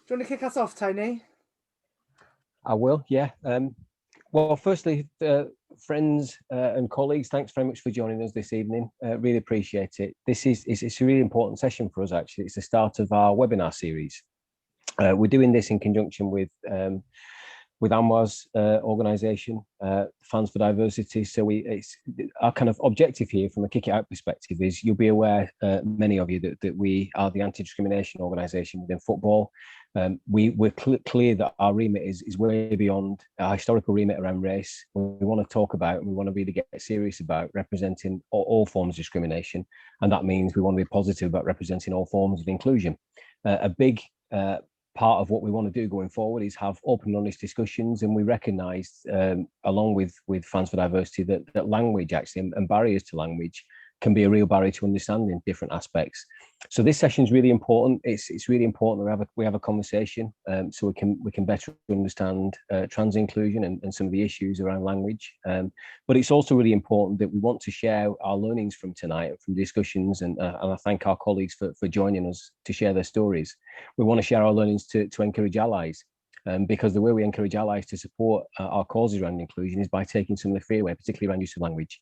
you want to kick us off, Tony? I will, yeah. Well, firstly, friends and colleagues, thanks very much for joining us this evening. Really appreciate it. It's a really important session for us, actually. It's the start of our webinar series. We're doing this in conjunction with Anwar's organisation, Fans for Diversity. So it's our kind of objective here from a Kick It Out perspective is you'll be aware, many of you, that we are the anti-discrimination organisation within football. We're clear that our remit is way beyond our historical remit around race. We want to talk about and we want to really get serious about representing all forms of discrimination. And that means we want to be positive about representing all forms of inclusion. A big part of what we want to do going forward is have open and honest discussions, and we recognise, along with Fans for Diversity, that language actually and barriers to language can be a real barrier to understanding different aspects. So this session is really important. It's really important that we have a conversation, so we can better understand trans inclusion and some of the issues around language. But it's also really important that we want to share our learnings from tonight, from discussions, and I thank our colleagues for joining us to share their stories. We want to share our learnings to encourage allies. Because the way we encourage allies to support our causes around inclusion is by taking some of the fear away, particularly around use of language.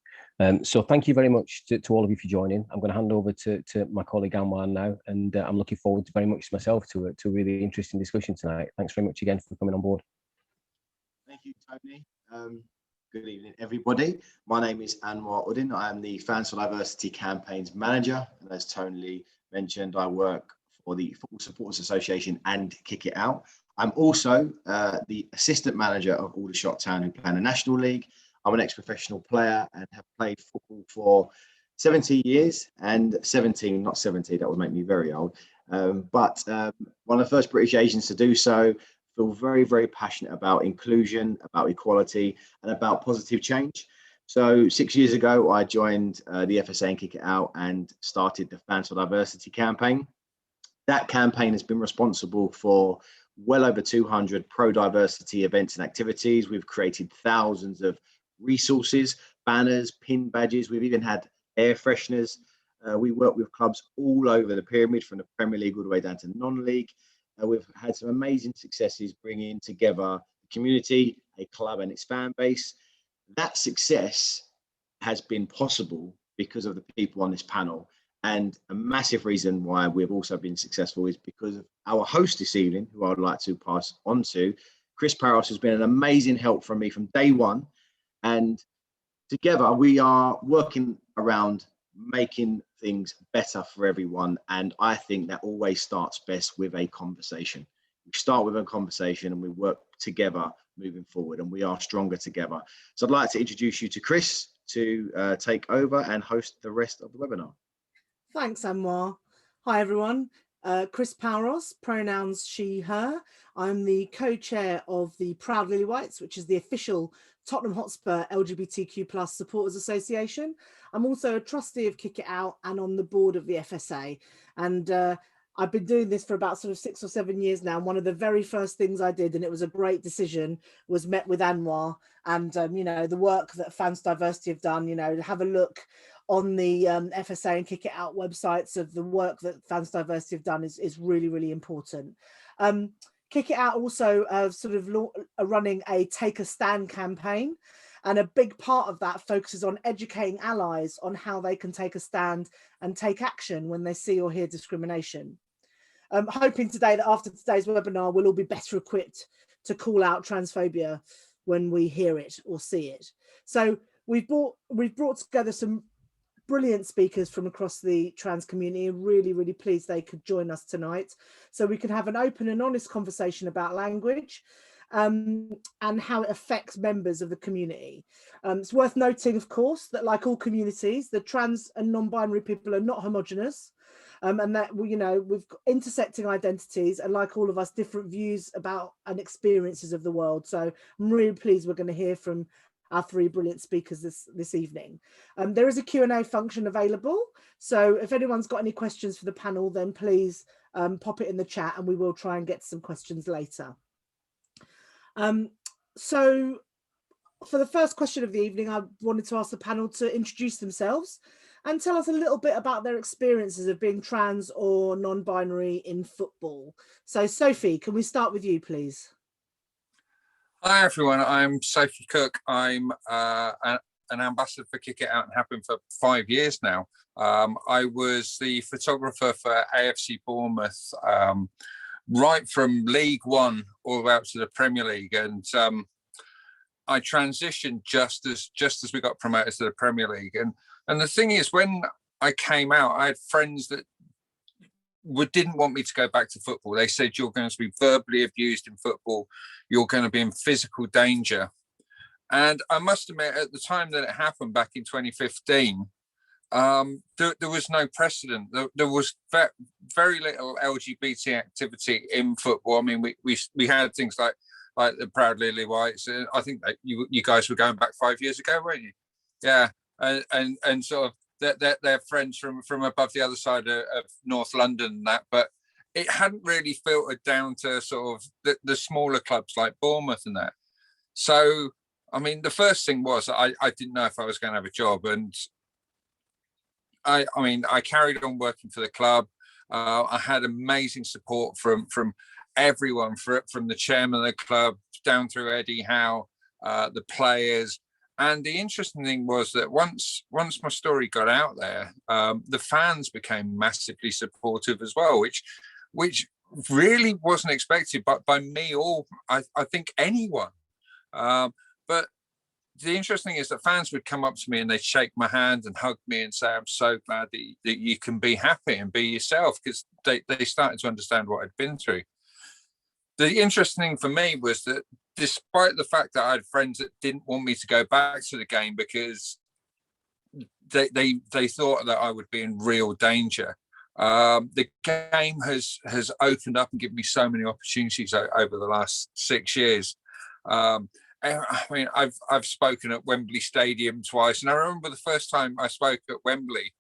So thank you very much to all of you for joining. I'm going to hand over to my colleague Anwar now, and I'm looking forward to very much myself to a really interesting discussion tonight. Thanks very much again for coming on board. Thank you, Tony. Good evening, everybody. My name is Anwar Uddin. I am the Fans for Diversity Campaigns Manager, and as Tony mentioned, I work for the Football Supporters Association and Kick It Out. I'm also the assistant manager of Aldershot Town, who play in the National League. I'm an ex-professional player and have played football for 17 years and 17, not 70, that would make me very old. But one of the first British Asians to do so. Feel very, very passionate about inclusion, about equality, and about positive change. So 6 years ago, I joined the FSA and Kick It Out and started the Fans for Diversity campaign. That campaign has been responsible for well over 200 pro-diversity events and activities. We've created thousands of resources, banners, pin badges. We've even had air fresheners. We work with clubs all over the pyramid, from the Premier League all the way down to non-league. We've had some amazing successes bringing together the community, a club and its fan base. That success has been possible because of the people on this panel. And a massive reason why we've also been successful is because of our host this evening, who I would like to pass on to. Chris Paros has been an amazing help from me from day one. And together we are working around making things better for everyone. And I think that always starts best with a conversation. We start with a conversation and we work together moving forward, and we are stronger together. So I'd like to introduce you to Chris to take over and host the rest of the webinar. Thanks, Anwar. Hi, everyone. Chris Paros, pronouns she, her. I'm the co-chair of the Proud Lily Whites, which is the official Tottenham Hotspur LGBTQ+ supporters association. I'm also a trustee of Kick It Out and on the board of the FSA. And I've been doing this for about sort of 6 or 7 years now. And one of the very first things I did, and it was a great decision, was met with Anwar and, you know, the work that Fans Diversity have done, you know, have a look on the FSA and Kick It Out websites of the work that Fans Diversity have done is really, really important. Kick It Out also are running a Take a Stand campaign, and a big part of that focuses on educating allies on how they can take a stand and take action when they see or hear discrimination. I'm hoping today that after today's webinar, we'll all be better equipped to call out transphobia when we hear it or see it. So we've brought together some brilliant speakers from across the trans community. Really, really pleased they could join us tonight so we can have an open and honest conversation about language and how it affects members of the community. It's worth noting, of course, that like all communities, the trans and non-binary people are not homogenous, and that we've got intersecting identities, and like all of us, different views about and experiences of the world. So I'm really pleased we're going to hear from our 3 brilliant speakers this evening. There is a Q&A function available, so if anyone's got any questions for the panel, then please pop it in the chat and we will try and get some questions later. So for the first question of the evening, I wanted to ask the panel to introduce themselves and tell us a little bit about their experiences of being trans or non-binary in football. So Sophie, can we start with you, please? Hi everyone, I'm Sophie Cook. I'm an ambassador for Kick It Out and have been for 5 years now. I was the photographer for AFC Bournemouth right from League One all the way up to the Premier League, and I transitioned just as we got promoted to the Premier League. And the thing is, when I came out, I had friends that didn't want me to go back to football. They said, you're going to be verbally abused in football, you're going to be in physical danger. And I must admit, at the time that it happened back in 2015, there was no precedent. There was very little LGBT activity in football. I mean, we had things like the Proud Lily Whites. I think that you guys were going back 5 years ago, weren't you? Yeah, and sort of they're friends from above the other side of North London and that, but it hadn't really filtered down to sort of the smaller clubs like Bournemouth and that. So, I mean, the first thing was I didn't know if I was going to have a job, and I mean, I carried on working for the club. I had amazing support from everyone, from the chairman of the club down through Eddie Howe, the players. And the interesting thing was that once my story got out there, the fans became massively supportive as well, which really wasn't expected by me or I think anyone. But the interesting thing is that fans would come up to me and they'd shake my hand and hug me and say, I'm so glad that you can be happy and be yourself, because they started to understand what I'd been through. The interesting thing for me was that despite the fact that I had friends that didn't want me to go back to the game because they thought that I would be in real danger, the game has opened up and given me so many opportunities over the last 6 years. I mean, I've spoken at Wembley Stadium twice, and I remember the first time I spoke at Wembley,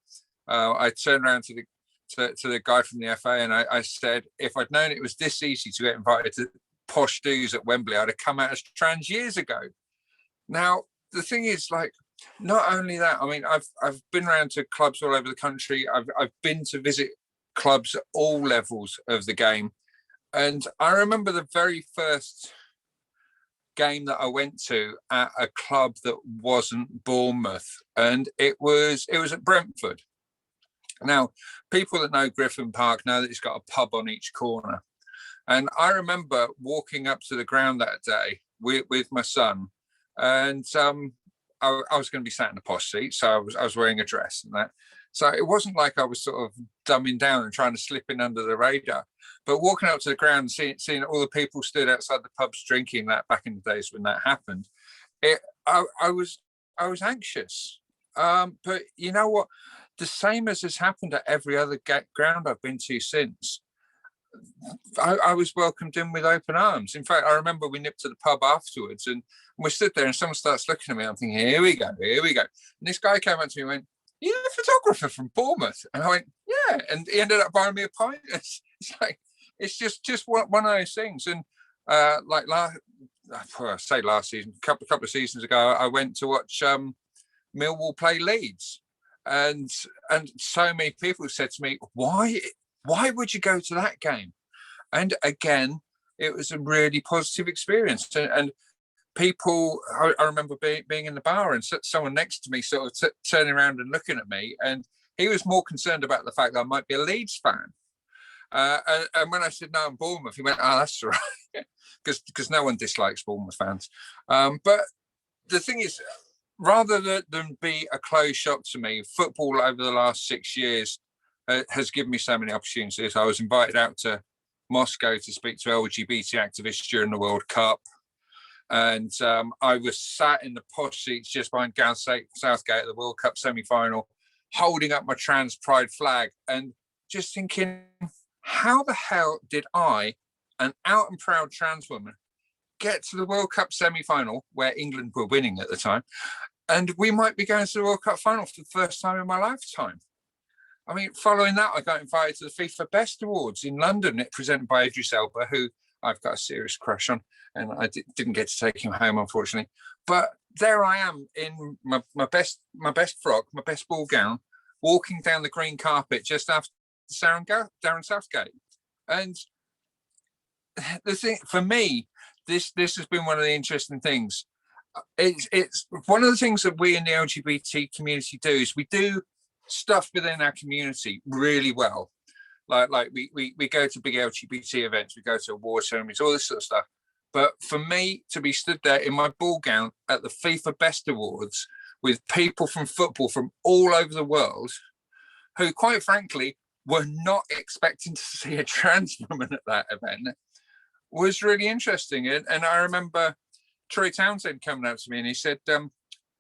I turned around to the guy from the FA and I said, if I'd known it was this easy to get invited to posh dues at Wembley, I'd have come out as trans years ago. Now, the thing is, like, not only that, I mean, I've been around to clubs all over the country. I've been to visit clubs at all levels of the game. And I remember the very first game that I went to at a club that wasn't Bournemouth, and it was at Brentford. Now, people that know Griffin Park know that it's got a pub on each corner. And I remember walking up to the ground that day with my son, and I was going to be sat in a posh seat, so I was wearing a dress and that. So it wasn't like I was sort of dumbing down and trying to slip in under the radar. But walking up to the ground and seeing all the people stood outside the pubs drinking that back in the days when that happened, I was anxious. But you know what? The same as has happened at every other ground I've been to since. I was welcomed in with open arms. In fact, I remember we nipped to the pub afterwards and we stood there and someone starts looking at me. I'm thinking, here we go. And this guy came up to me and went, you're the photographer from Bournemouth? And I went, yeah. And he ended up buying me a pint. It's like, it's just one of those things. And like last season, a couple of seasons ago, I went to watch Millwall play Leeds. And so many people said to me, why would you go to that game? And again, it was a really positive experience. And people, I remember being in the bar and someone next to me sort of turning around and looking at me, and he was more concerned about the fact that I might be a Leeds fan. And when I said, no, I'm Bournemouth, he went, oh, that's all right. Because no one dislikes Bournemouth fans. But the thing is, rather than be a closed shop to me, football over the last 6 years has given me so many opportunities. I was invited out to Moscow to speak to LGBT activists during the World Cup. And I was sat in the posh seats just behind Gareth Southgate at the World Cup semi-final, holding up my trans pride flag and just thinking, how the hell did I, an out and proud trans woman, get to the World Cup semi-final where England were winning at the time, and we might be going to the World Cup final for the first time in my lifetime? I mean, following that, I got invited to the FIFA Best Awards in London, presented by Idris Elba, who I've got a serious crush on, and I didn't get to take him home, unfortunately. But there I am in my best frock, my best ball gown, walking down the green carpet just after Darren Southgate. And the thing for me, this has been one of the interesting things. It's one of the things that we in the LGBT community do is we do stuff within our community really well. Like we go to big LGBT events, we go to award ceremonies, all this sort of stuff. But for me to be stood there in my ball gown at the FIFA Best Awards with people from football from all over the world who, quite frankly, were not expecting to see a trans woman at that event was really interesting. And I remember Troy Townsend coming up to me and he said, have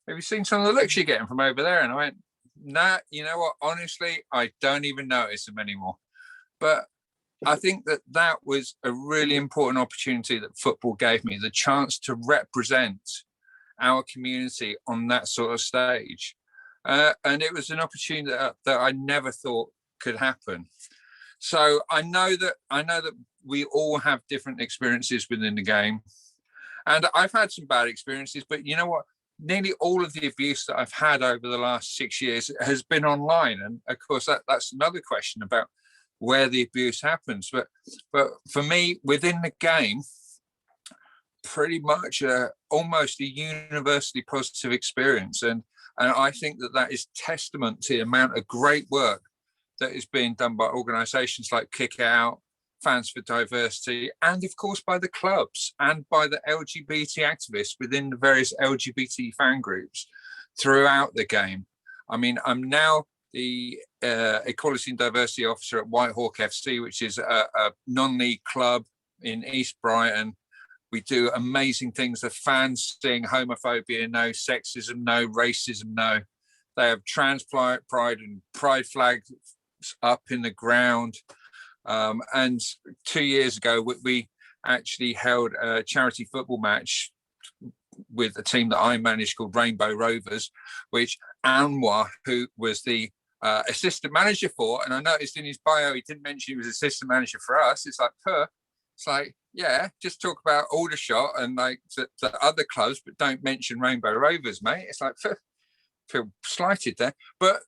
you seen some of the looks you're getting from over there? And I went, nah, you know what? Honestly, I don't even notice them anymore. But I think that was a really important opportunity that football gave me, the chance to represent our community on that sort of stage. And it was an opportunity that I never thought could happen. So I know that we all have different experiences within the game. And I've had some bad experiences, but you know what? Nearly all of the abuse that I've had over the last 6 years has been online. And of course, that's another question about where the abuse happens. But for me, within the game, pretty much almost a universally positive experience. And I think that is testament to the amount of great work that is being done by organisations like Kick Out, Fans for Diversity, and of course by the clubs and by the LGBT activists within the various LGBT fan groups throughout the game. I mean, I'm now the Equality and Diversity Officer at Whitehawk FC, which is a non-league club in East Brighton. We do amazing things. The fans sing homophobia no, sexism no, racism no. They have trans pride and pride flags up in the ground. And 2 years ago, we actually held a charity football match with a team that I managed called Rainbow Rovers, which Anwar, who was the assistant manager for, and I noticed in his bio he didn't mention he was assistant manager for us. It's like, yeah, just talk about Aldershot and like the other clubs, but don't mention Rainbow Rovers, mate. It's like, feel slighted there. But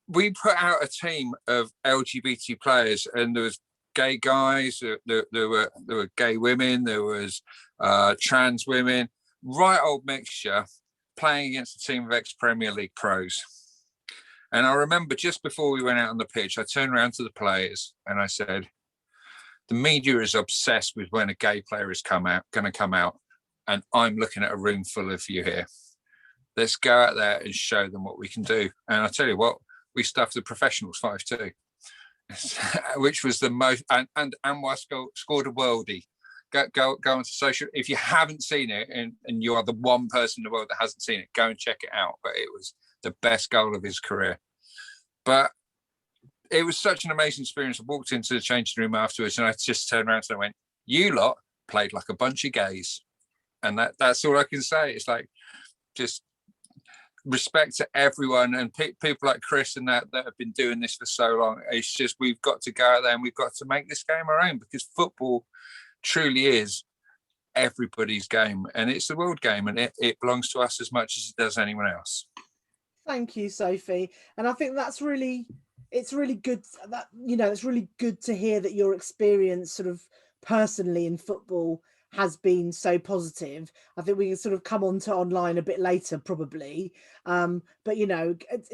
we put out a team of LGBT players, and there was gay guys, there were gay women, there was trans women, right old mixture, playing against a team of ex-Premier League pros. And I remember just before we went out on the pitch, I turned around to the players and I said, the media is obsessed with when a gay player is going to come out, and I'm looking at a room full of you here. Let's go out there and show them what we can do. And I tell you what, we stuffed the professionals 5-2, which was the most, and Anwar scored a worldie. Go onto social. If you haven't seen it, and you are the one person in the world that hasn't seen it, go and check it out. But it was the best goal of his career. But it was such an amazing experience. I walked into the changing room afterwards and I just turned around and I went, you lot played like a bunch of gays. And that's all I can say. It's like, just respect to everyone, and people like Chris and that have been doing this for so long. It's just, we've got to go out there and we've got to make this game our own, because football truly is everybody's game, and it's the world game, and it belongs to us as much as it does anyone else. Thank you, Sophie. And I think it's really good that, it's really good to hear that your experience sort of personally in football has been so positive. I think we can sort of come on to online a bit later probably, but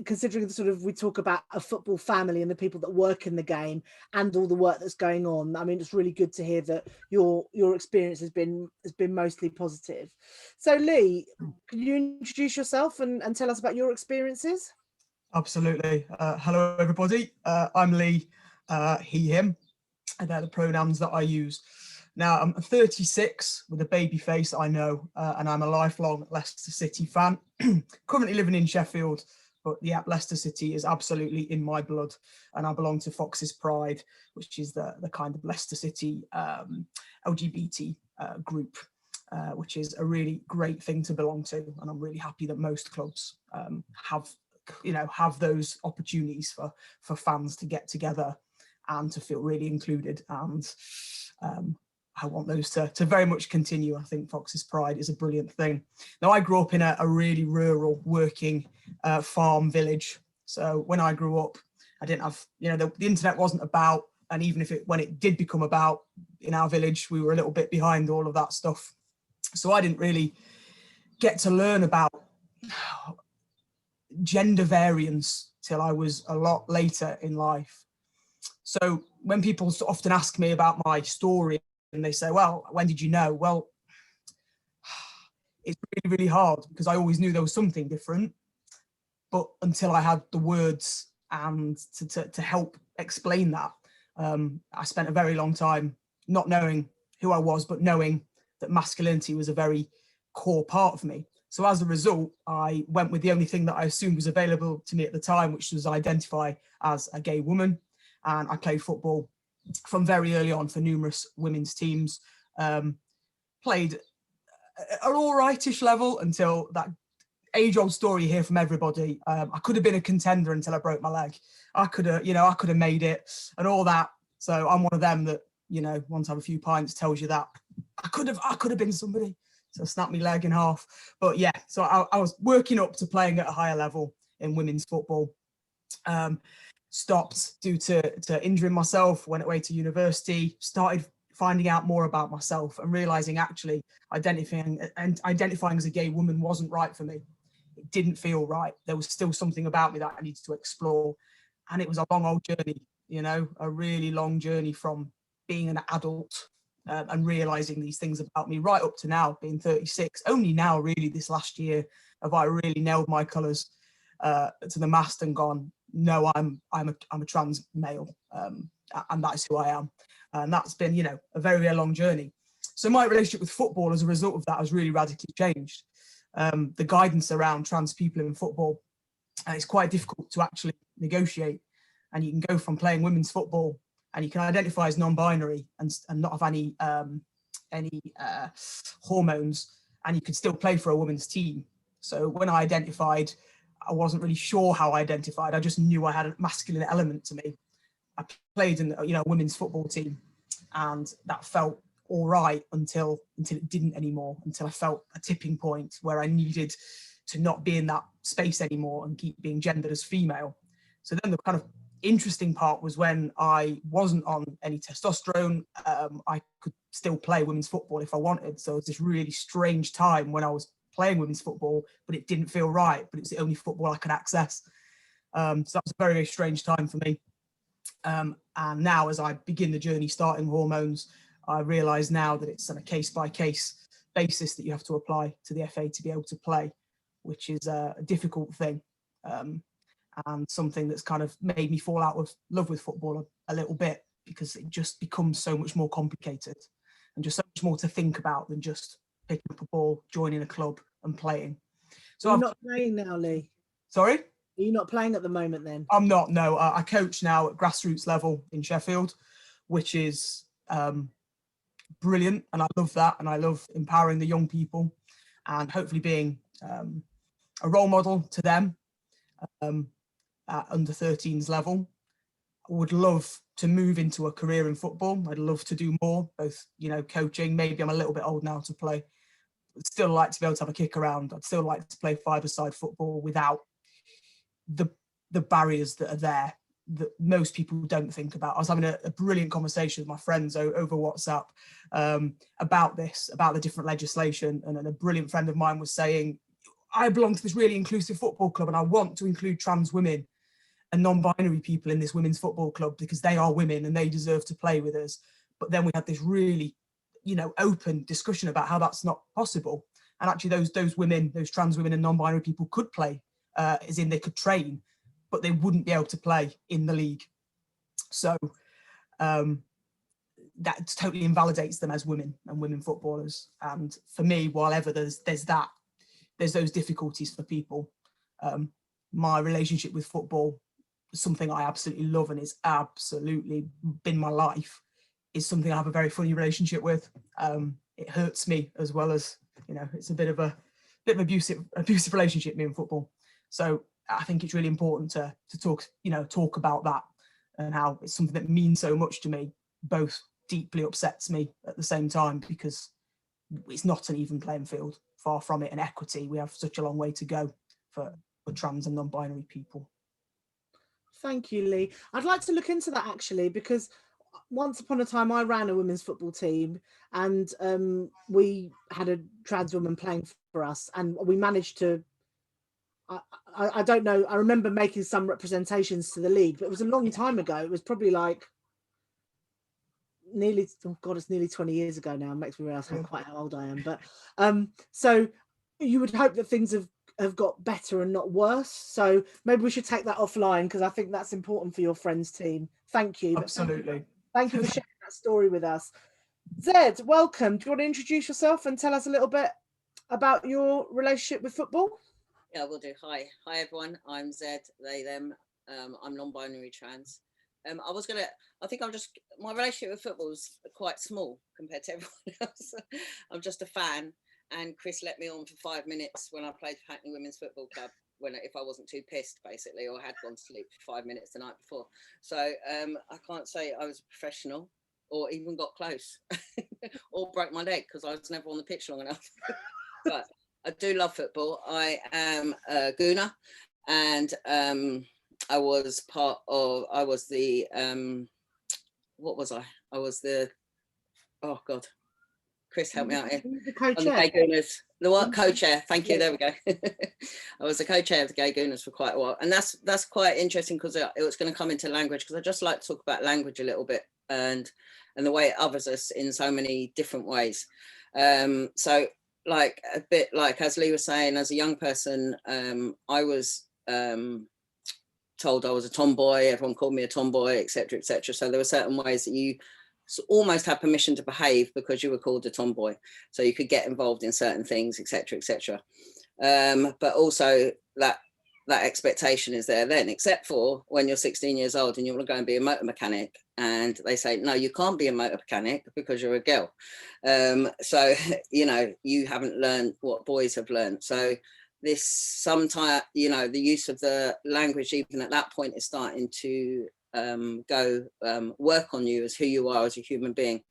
considering sort of, we talk about a football family and the people that work in the game and all the work that's going on, I mean, it's really good to hear that your experience has been mostly positive. So Lee, can you introduce yourself and tell us about your experiences? Absolutely. Hello everybody, I'm Lee, he, him, and they're the pronouns that I use. Now, I'm 36 with a baby face, I know, and I'm a lifelong Leicester City fan. Currently living in Sheffield, but yeah, Leicester City is absolutely in my blood, and I belong to Fox's Pride, which is the kind of Leicester City LGBT group, which is a really great thing to belong to, and I'm really happy that most clubs have those opportunities for fans to get together and to feel really included, and I want those to very much continue. I think Fox's Pride is a brilliant thing. Now, I grew up in a really rural working farm village So when I grew up, I didn't have, the internet wasn't about, and even when it did become about in our village, we were a little bit behind all of that stuff. So I didn't really get to learn about gender variance till I was a lot later in life. So when people often ask me about my story and they say, well, when did you know? Well, it's really, really hard because I always knew there was something different, but until I had the words and to help explain that, I spent a very long time not knowing who I was, but knowing that masculinity was a very core part of me. So as a result, I went with the only thing that I assumed was available to me at the time, which was identify as a gay woman. And I played football from very early on for numerous women's teams, played at an all rightish level until that age-old story you hear from everybody. I could have been a contender until I broke my leg. I could have made it and all that. So I'm one of them that, once I have a few pints tells you that I could have been somebody. So I snapped my leg in half. But yeah, so I was working up to playing at a higher level in women's football. Stopped due to injuring myself, went away to university, started finding out more about myself and realizing actually identifying as a gay woman wasn't right for me. It didn't feel right. There was still something about me that I needed to explore. And it was a long old journey, a really long journey from being an adult and realizing these things about me right up to now, being 36. Only now, really, this last year, have I really nailed my colours to the mast and gone, no, I'm a trans male, and that's who I am. And that's been, a very, very long journey. So my relationship with football as a result of that has really radically changed. The guidance around trans people in football, it's quite difficult to actually negotiate. And you can go from playing women's football and you can identify as non-binary and not have any hormones, and you could still play for a women's team. So when I identified, I wasn't really sure how I identified. I just knew I had a masculine element to me. I played in a women's football team, and that felt all right until it didn't anymore, until I felt a tipping point where I needed to not be in that space anymore and keep being gendered as female. So then the kind of interesting part was when I wasn't on any testosterone, I could still play women's football if I wanted. So it was this really strange time when I was playing women's football, but it didn't feel right, but it's the only football I could access. So that was a very, very strange time for me. And now as I begin the journey starting hormones, I realise now that it's on a case-by-case basis that you have to apply to the FA to be able to play, which is a difficult thing. And something that's kind of made me fall out of love with football a little bit, because it just becomes so much more complicated and just so much more to think about than just picking up a ball, joining a club and playing. So you're not playing now, Lee? Sorry? Are you not playing at the moment then? I'm not, no. I coach now at grassroots level in Sheffield, which is brilliant. And I love that. And I love empowering the young people and hopefully being a role model to them. At under 13s level. I would love to move into a career in football. I'd love to do more, both, coaching. Maybe I'm a little bit old now to play. I'd still like to be able to have a kick around. I'd still like to play five-a-side football without the barriers that are there that most people don't think about. I was having a brilliant conversation with my friends over WhatsApp about this, about the different legislation. And a brilliant friend of mine was saying, I belong to this really inclusive football club and I want to include trans women and non-binary people in this women's football club because they are women and they deserve to play with us. But then we had this really, open discussion about how that's not possible. And actually those women, those trans women and non-binary people could play, as in they could train, but they wouldn't be able to play in the league. So that totally invalidates them as women and women footballers. And for me, while ever there's those difficulties for people, my relationship with football, something I absolutely love and is absolutely been my life, is something I have a very funny relationship with. It hurts me as well as, it's a bit of abusive relationship, me and football. So I think it's really important to talk about that and how it's something that means so much to me, both deeply upsets me at the same time because it's not an even playing field, far from it, and equity. We have such a long way to go for trans and non-binary people. Thank you, Lee. I'd like to look into that actually, because once upon a time I ran a women's football team, and we had a trans woman playing for us, and we managed to, I don't know, I remember making some representations to the league, but it was a long time ago. It was probably like nearly, oh God, it's nearly 20 years ago now. It makes me realize how old I am. But so you would hope that things have got better and not worse. So maybe we should take that offline, because I think that's important for your friends team. Thank you. Absolutely. Thank you for sharing that story with us. Zed, welcome. Do you want to introduce yourself and tell us a little bit about your relationship with football? Yeah, we'll do. Hi everyone. I'm Zed, they, them. I'm non-binary trans. My relationship with football is quite small compared to everyone else. I'm just a fan, and Chris let me on for 5 minutes when I played for Hackney Women's Football Club, if I wasn't too pissed, basically, or had gone to sleep for 5 minutes the night before. So I can't say I was a professional or even got close or broke my leg, because I was never on the pitch long enough. But I do love football. I am a Gooner, and I was the oh God, Chris, help me out here. The co-chair. The Gay Gooners. The what? Co-chair. Thank you. There we go. I was the co-chair of the Gay Gooners for quite a while, and that's quite interesting, because it was going to come into language, because I just like to talk about language a little bit, and the way it others us in so many different ways. So like a bit like as Lee was saying, as a young person, I was told I was a tomboy. Everyone called me a tomboy, etc., etc. So there were certain ways that you almost had permission to behave because you were called a tomboy, so you could get involved in certain things, etc., etc. But also that expectation is there then, except for when you're 16 years old and you want to go and be a motor mechanic, and they say, no, you can't be a motor mechanic because you're a girl. So you haven't learned what boys have learned. So this sometimes, the use of the language even at that point is starting to work on you as who you are as a human being.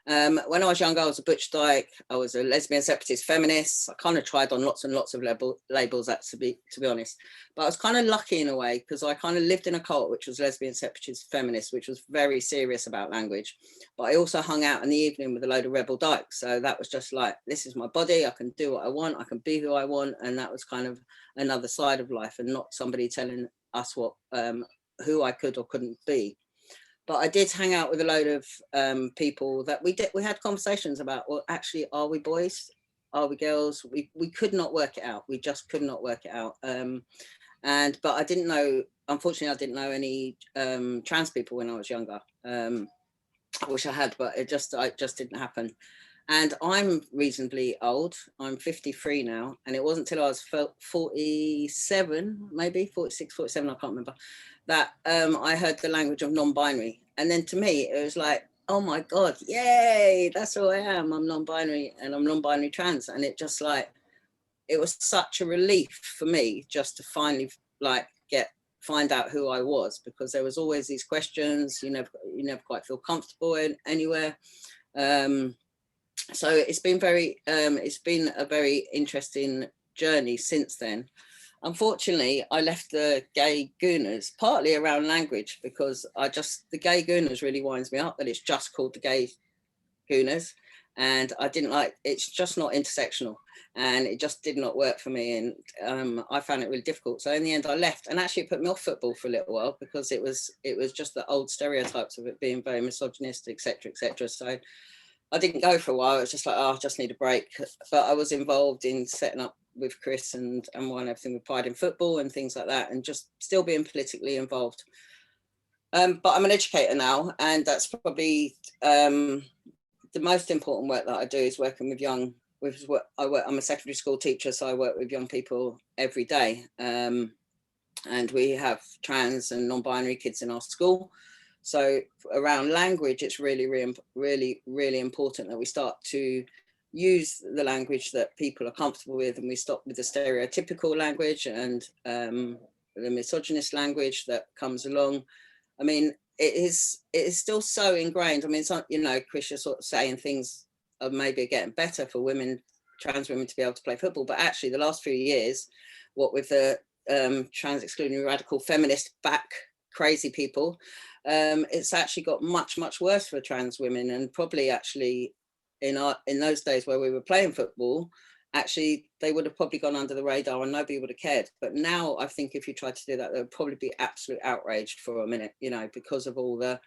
When I was younger, I was a butch dyke. I was a lesbian, separatist, feminist. I kind of tried on lots and lots of labels, to be honest. But I was kind of lucky in a way, because I kind of lived in a cult which was lesbian, separatist, feminist, which was very serious about language. But I also hung out in the evening with a load of rebel dykes. So that was just like, this is my body. I can do what I want. I can be who I want. And that was kind of another side of life, and not somebody telling us who I could or couldn't be. But I did hang out with a load of people that we had conversations about, well, actually, are we boys? Are we girls? We could not work it out. We just could not work it out. But I didn't know, unfortunately, I didn't know any trans people when I was younger. I wish I had, but it just didn't happen. And I'm reasonably old. I'm 53 now. And it wasn't till I was 47, maybe 46, 47, I can't remember, that I heard the language of non-binary. And then to me, it was like, oh my God, yay, that's who I am. I'm non-binary, and I'm non-binary trans. And it just it was such a relief for me just to finally find out who I was, because there was always these questions. You never quite feel comfortable anywhere. So it's been a very interesting journey since then. Unfortunately, I left the Gay Gooners partly around language, because the Gay Gooners really winds me up that it's just called the Gay Gooners, and I didn't like, it's just not intersectional, and it just did not work for me, and I found it really difficult. So in the end I left, and actually it put me off football for a little while, because it was just the old stereotypes of it being very misogynistic, etc., etc. So I didn't go for a while. It was just like, I just need a break. But I was involved in setting up with Chris and everything with Pride in Football and things like that, and just still being politically involved. But I'm an educator now, and that's probably the most important work that I do, is working with I'm a secondary school teacher, so I work with young people every day. And we have trans and non-binary kids in our school. So around language, it's really, really, really, really important that we start to use the language that people are comfortable with, and we stop with the stereotypical language and the misogynist language that comes along. I mean, it is still so ingrained. I mean, it's not, Chris, you're sort of saying things are maybe getting better for women, trans women, to be able to play football, but actually the last few years, what with the trans excluding radical feminist back crazy people, it's actually got much worse for trans women, and probably actually in those days where we were playing football, actually they would have probably gone under the radar and nobody would have cared. But now I think if you tried to do that, they would probably be absolutely outraged for a minute, you know, because of all the,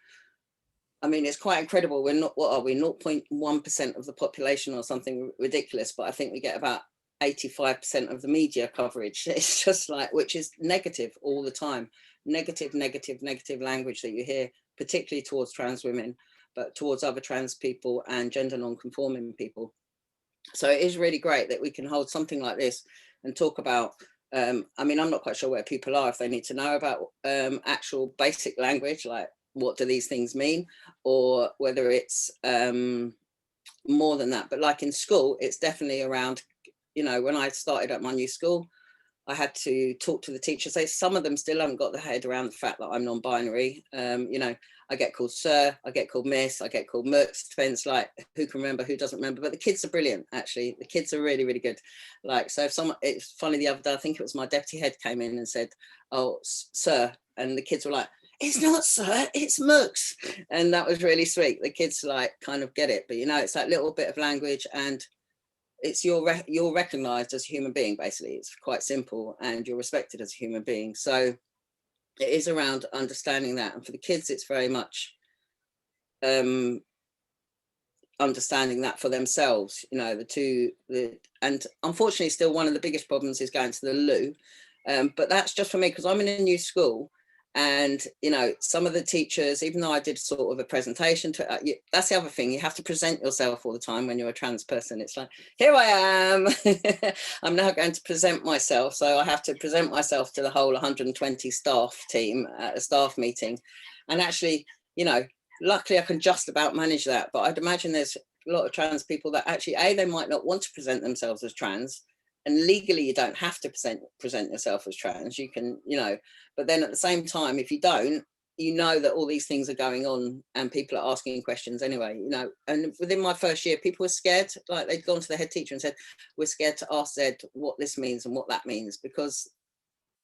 I mean, it's quite incredible. We're not, what are we, 0.1% of the population or something ridiculous, but I think we get about 85% of the media coverage. It's just like, which is negative all the time. Negative language that you hear, particularly towards trans women, but towards other trans people and gender non-conforming people. So it is really great that we can hold something like this and talk about, I mean, I'm not quite sure where people are, if they need to know about actual basic language, like what do these things mean, or whether it's more than that. But like in school, it's definitely around, you know, when I started at my new school, I had to talk to the teachers. Some of them still haven't got their head around the fact that I'm non-binary. You know, I get called sir, I get called miss, I get called mux. Depends, like, who can remember, who doesn't remember. But the kids are brilliant, actually. The kids are really, really good. Like, so if someone, it's funny, the other day, I think it was my deputy head came in and said, oh, sir. And the kids were like, it's not sir, it's mux. And that was really sweet. The kids like kind of get it. But, you know, it's that little bit of language, and it's you're recognized as a human being. Basically, it's quite simple, and you're respected as a human being. So it is around understanding that, and for the kids it's very much understanding that for themselves, you know, and unfortunately still one of the biggest problems is going to the loo, but that's just for me because I'm in a new school. And, you know, some of the teachers, even though I did sort of a presentation to, that's the other thing, you have to present yourself all the time when you're a trans person. It's like, here I am, I'm now going to present myself. So I have to present myself to the whole 120 staff team at a staff meeting. And actually, you know, luckily I can just about manage that. But I'd imagine there's a lot of trans people that actually, they might not want to present themselves as trans. And legally, you don't have to present yourself as trans. You can, you know, but then at the same time, if you don't, you know that all these things are going on and people are asking questions anyway, you know. And within my first year, people were scared, like they'd gone to the head teacher and said, we're scared to ask Zed what this means and what that means, because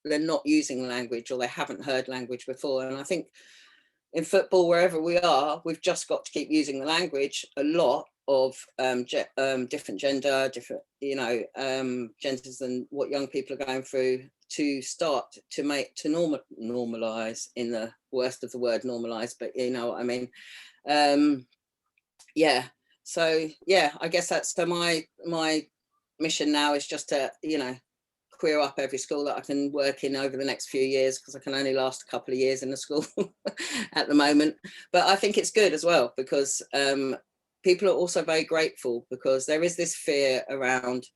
they're not using language or they haven't heard language before. And I think in football, wherever we are, we've just got to keep using the language a lot of different gender, different, you know, genders than what young people are going through, to start to make, to normalize, in the worst of the word normalize, but you know what I mean. Yeah, so yeah, I guess that's, so my mission now is just to, you know, queer up every school that I can work in over the next few years, because I can only last a couple of years in the school at the moment. But I think it's good as well, because people are also very grateful, because there is this fear around,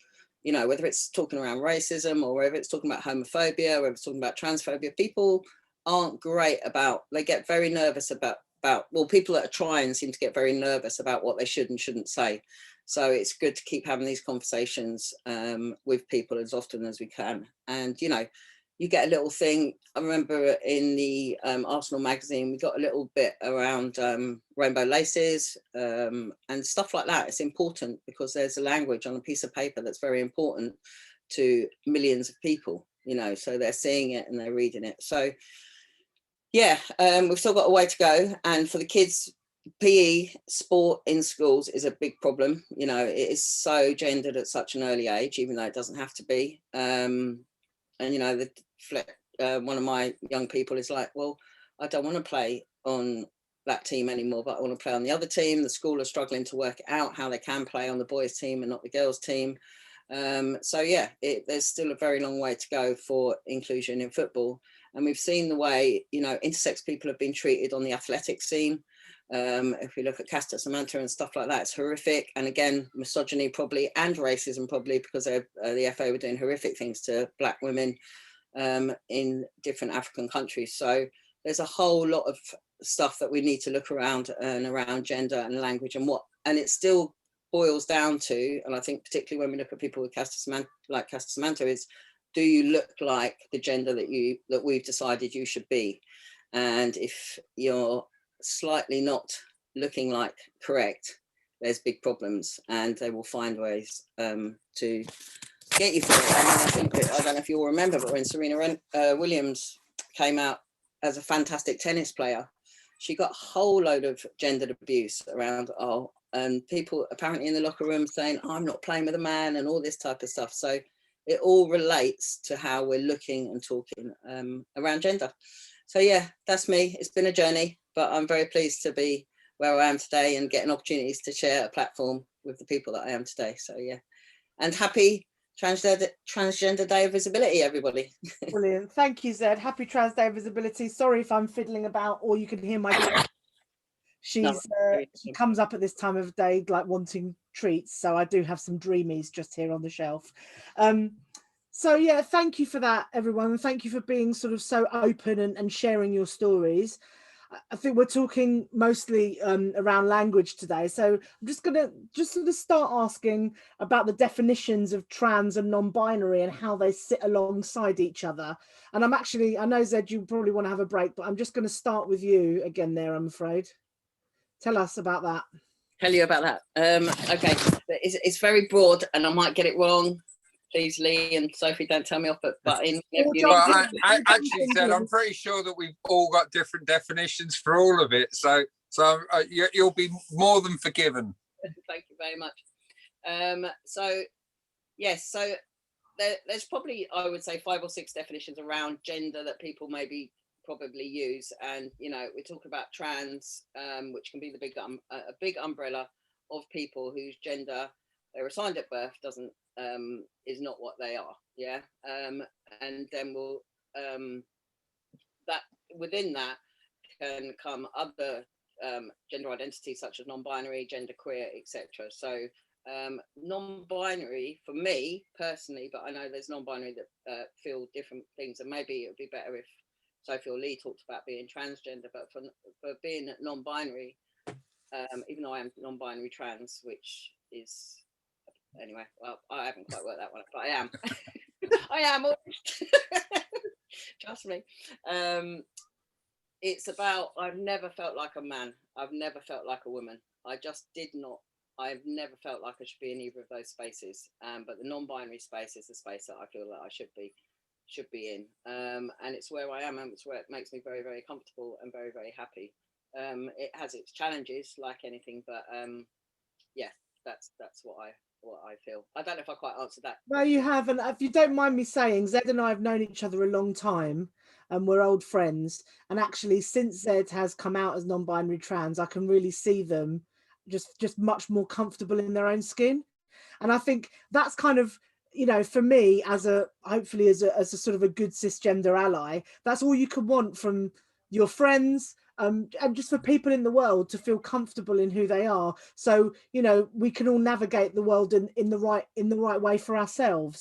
you know, whether it's talking around racism or whether it's talking about homophobia, whether it's talking about transphobia, people aren't great about, they get very nervous about, well, people that are trying seem to get very nervous about what they should and shouldn't say. So it's good to keep having these conversations with people as often as we can. And, you know, you get a little thing. I remember in the Arsenal magazine, we got a little bit around rainbow laces and stuff like that. It's important because there's a language on a piece of paper that's very important to millions of people, you know, so they're seeing it and they're reading it. So yeah, we've still got a way to go. And for the kids, PE, sport in schools is a big problem. You know, it is so gendered at such an early age, even though it doesn't have to be. And, you know, one of my young people is like, well, I don't want to play on that team anymore, but I want to play on the other team. The school are struggling to work out how they can play on the boys' team and not the girls' team. So yeah, there's still a very long way to go for inclusion in football. And we've seen the way, you know, intersex people have been treated on the athletic scene. If we look at Casta Samantha and stuff like that, it's horrific. And again, misogyny probably, and racism probably, because the FA were doing horrific things to Black women in different African countries. So there's a whole lot of stuff that we need to look around gender and language and it still boils down to, and I think particularly when we look at people with Casta Samantha, is, do you look like the gender that we've decided you should be? And if you're slightly not looking like correct, there's big problems, and they will find ways to get you through it. And I think, I don't know if you all remember, but when Serena Williams came out as a fantastic tennis player, she got a whole load of gendered abuse around, and people apparently in the locker room saying, I'm not playing with a man and all this type of stuff. So it all relates to how we're looking and talking around gender. So yeah, that's me. It's been a journey, but I'm very pleased to be where I am today and getting opportunities to share a platform with the people that I am today. So yeah, and happy Transgender Day of Visibility, everybody. Brilliant. Thank you, Zed. Happy Trans Day of Visibility. Sorry if I'm fiddling about or you can hear my she comes up at this time of day like wanting treats, so I do have some dreamies just here on the shelf. So yeah, thank you for that, everyone, and thank you for being sort of so open and sharing your stories. I think we're talking mostly around language today, so I'm just gonna sort of start asking about the definitions of trans and non-binary and how they sit alongside each other. And I know Zed, you probably want to have a break, but I'm just going to start with you again there, I'm afraid. Tell us about that. Tell you about that. Okay, it's very broad and I might get it wrong. Please, Lee and Sophie, don't tell me off, but in I actually said I'm pretty sure that we've all got different definitions for all of it, so you'll be more than forgiven. Thank you very much. So yes, so there's probably, I would say, 5 or 6 definitions around gender that people probably use, and we talk about trans, which can be a big umbrella of people whose gender they're assigned at birth is not what they are, and then we'll that within that can come other gender identities such as non-binary, genderqueer, etc. So non-binary for me personally, but I know there's non-binary that feel different things, and maybe it would be better if Sophie or Lee talked about being transgender, but for being non-binary, even though I am non-binary trans, which is anyway, well, I haven't quite worked that one out, but I am. I am. Trust me. It's about, I've never felt like a man. I've never felt like a woman. I just did not. I've never felt like I should be in either of those spaces. But the non-binary space is the space that I feel that I should be in. And it's where I am, and it's where it makes me very, very comfortable and very, very happy. It has its challenges like anything, but yeah, that's what I feel. I don't know if I quite answered that. No, you haven't. If you don't mind me saying, Zed and I have known each other a long time, and we're old friends. And actually, since Zed has come out as non-binary trans, I can really see them just much more comfortable in their own skin. And I think that's kind of, for me, hopefully as a sort of a good cisgender ally, that's all you can want from your friends, and just for people in the world to feel comfortable in who they are. So, we can all navigate the world in the right way for ourselves.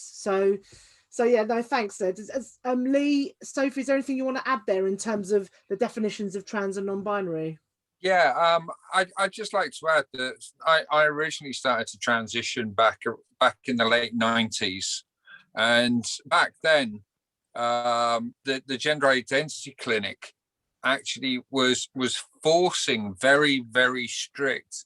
So yeah, no, thanks, Ed. Lee, Sophie, is there anything you want to add there in terms of the definitions of trans and non-binary? Yeah, I'd just like to add that I originally started to transition back in the late 90s. And back then, the Gender Identity Clinic actually was forcing very, very strict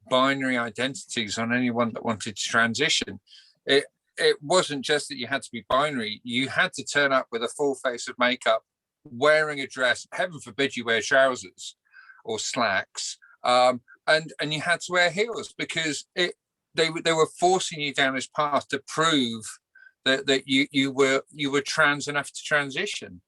binary identities on anyone that wanted to transition. It wasn't just that you had to be binary, you had to turn up with a full face of makeup, wearing a dress, heaven forbid you wear trousers or slacks, and you had to wear heels, because they were forcing you down this path to prove that you were trans enough to transition.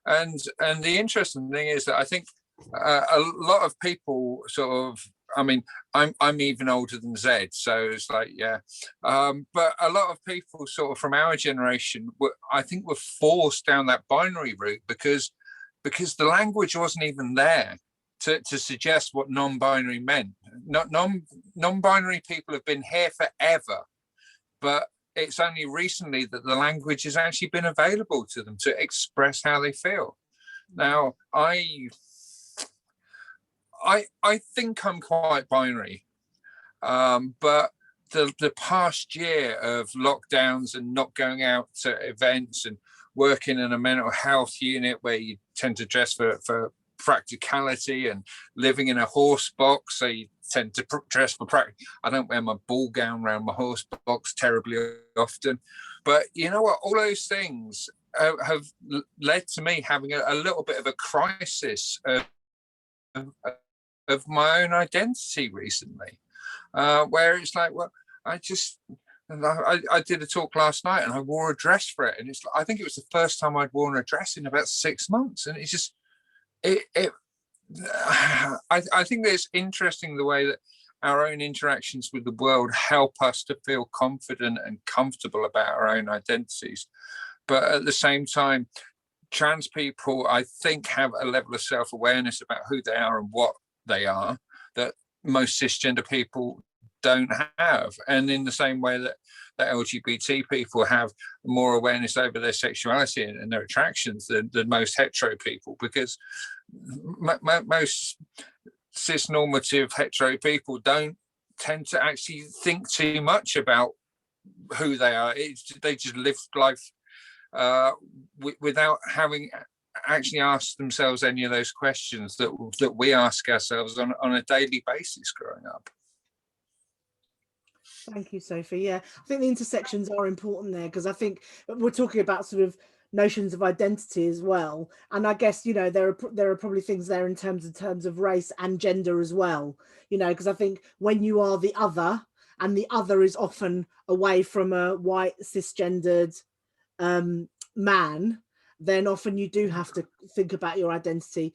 And the interesting thing is that I think a lot of people sort of, I mean, I'm even older than Zed, so it's like, yeah. But a lot of people sort of from our generation, I think, were forced down that binary route because the language wasn't even there to suggest what non-binary meant. Non-binary people have been here forever, but it's only recently that the language has actually been available to them to express how they feel. Now, I think I'm quite binary, but the past year of lockdowns and not going out to events and working in a mental health unit where you tend to dress for practicality, and living in a horse box, so you tend to dress for practice. I don't wear my ball gown around my horse box terribly often, But you know what? All those things have led to me having a little bit of a crisis of my own identity recently, where it's like, well, I did a talk last night and I wore a dress for it, and it's I think it was the first time I'd worn a dress in about 6 months, and it's just I think that it's interesting the way that our own interactions with the world help us to feel confident and comfortable about our own identities. But at the same time, trans people, I think, have a level of self-awareness about who they are and what they are that most cisgender people don't have. And in the same way that LGBT people have more awareness over their sexuality and their attractions than most hetero people, because most cis-normative hetero people don't tend to actually think too much about who they are. They just live life without having actually asked themselves any of those questions that we ask ourselves on a daily basis growing up. Thank you, Sophie. Yeah, I think the intersections are important there, because I think we're talking about sort of notions of identity as well, and I guess, you know, there are probably things there in terms of race and gender as well, you know, because I think when you are the other, and the other is often away from a white cisgendered man, then often you do have to think about your identity.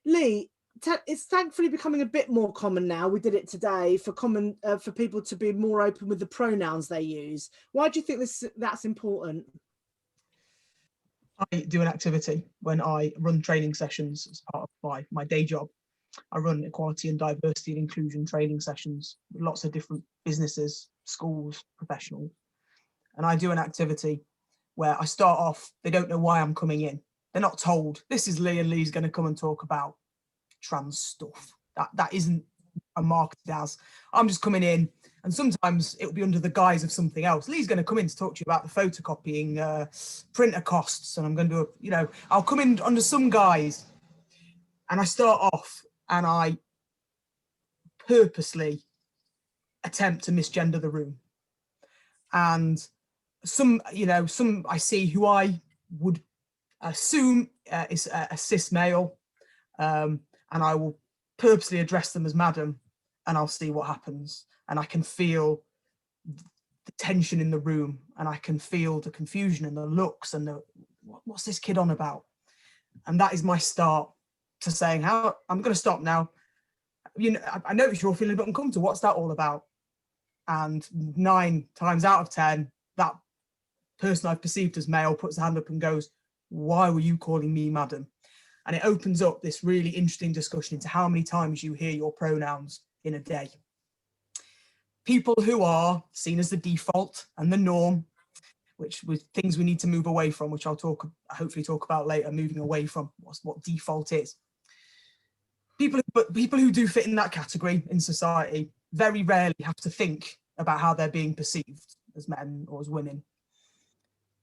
Lee, it's thankfully becoming a bit more common now. We did it today for people to be more open with the pronouns they use. Why do you think that's important? I do an activity when I run training sessions as part of my day job. I run equality and diversity and inclusion training sessions with lots of different businesses, schools, professionals. And I do an activity where I start off, they don't know why I'm coming in. They're not told, this is Lee and Lee's going to come and talk about trans stuff. That isn't a marketed as. I'm just coming in, and sometimes it'll be under the guise of something else. Lee's going to come in to talk to you about the photocopying printer costs, and I'm going to, you know, I'll come in under some guise, and I start off and I purposely attempt to misgender the room. And some I see who I would assume is a cis male, and I will purposely address them as madam, and I'll see what happens. And I can feel the tension in the room, and I can feel the confusion and the looks and what's this kid on about? And that is my start to saying, how I'm going to stop now. You know, I notice you're all feeling a bit uncomfortable. What's that all about? And 9 times out of 10, that person I've perceived as male puts a hand up and goes, why were you calling me madam? And it opens up this really interesting discussion into how many times you hear your pronouns in a day. People who are seen as the default and the norm, which with things we need to move away from, which I'll hopefully talk about later, moving away from what default is. People who do fit in that category in society very rarely have to think about how they're being perceived as men or as women.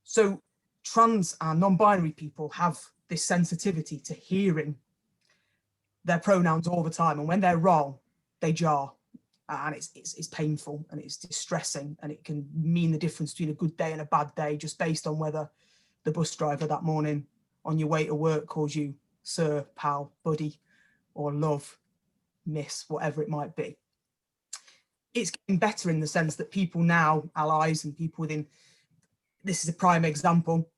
So trans and non-binary people have this sensitivity to hearing their pronouns all the time, and when they're wrong, they jar, and it's painful and it's distressing, and it can mean the difference between a good day and a bad day just based on whether the bus driver that morning on your way to work calls you sir, pal, buddy, or love, miss, whatever it might be. It's getting better in the sense that people now, allies and people within, this is a prime example,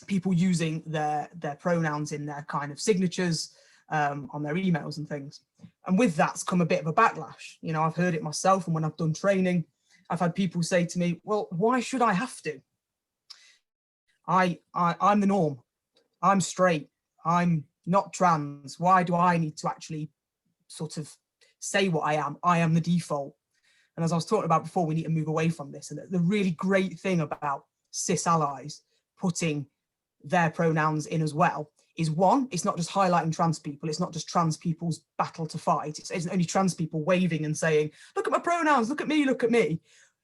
people using their pronouns in their kind of signatures on their emails and things. And with that's come a bit of a backlash. You know, I've heard it myself, and when I've done training, I've had people say to me, well, why should I have to? I'm the norm. I'm straight. I'm not trans. Why do I need to actually sort of say what I am? I am the default. And as I was talking about before, we need to move away from this. And the really great thing about cis allies putting their pronouns in as well is, one, it's not just highlighting trans people. It's not just trans people's battle to fight. It isn't only trans people waving and saying, look at my pronouns, look at me, look at me.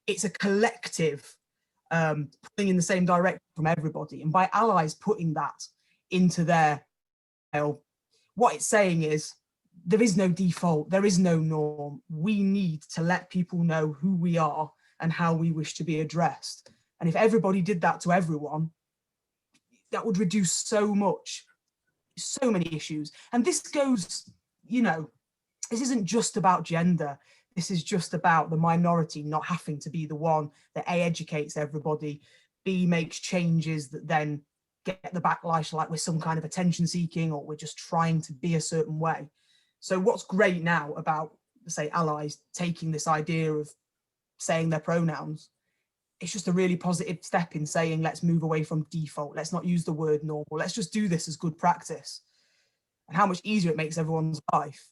It's a collective pulling in the same direction from everybody. And by allies putting that into their, what it's saying is, there is no default, there is no norm. We need to let people know who we are and how we wish to be addressed. And if everybody did that to everyone, that would reduce so many issues. And this goes, you know, this isn't just about gender. This is just about the minority not having to be the one that A, educates everybody, B, makes changes that then get the backlash like we're some kind of attention seeking or we're just trying to be a certain way. So what's great now about, say, allies taking this idea of saying their pronouns, it's just a really positive step in saying, let's move away from default. Let's not use the word normal. Let's just do this as good practice. And how much easier it makes everyone's life,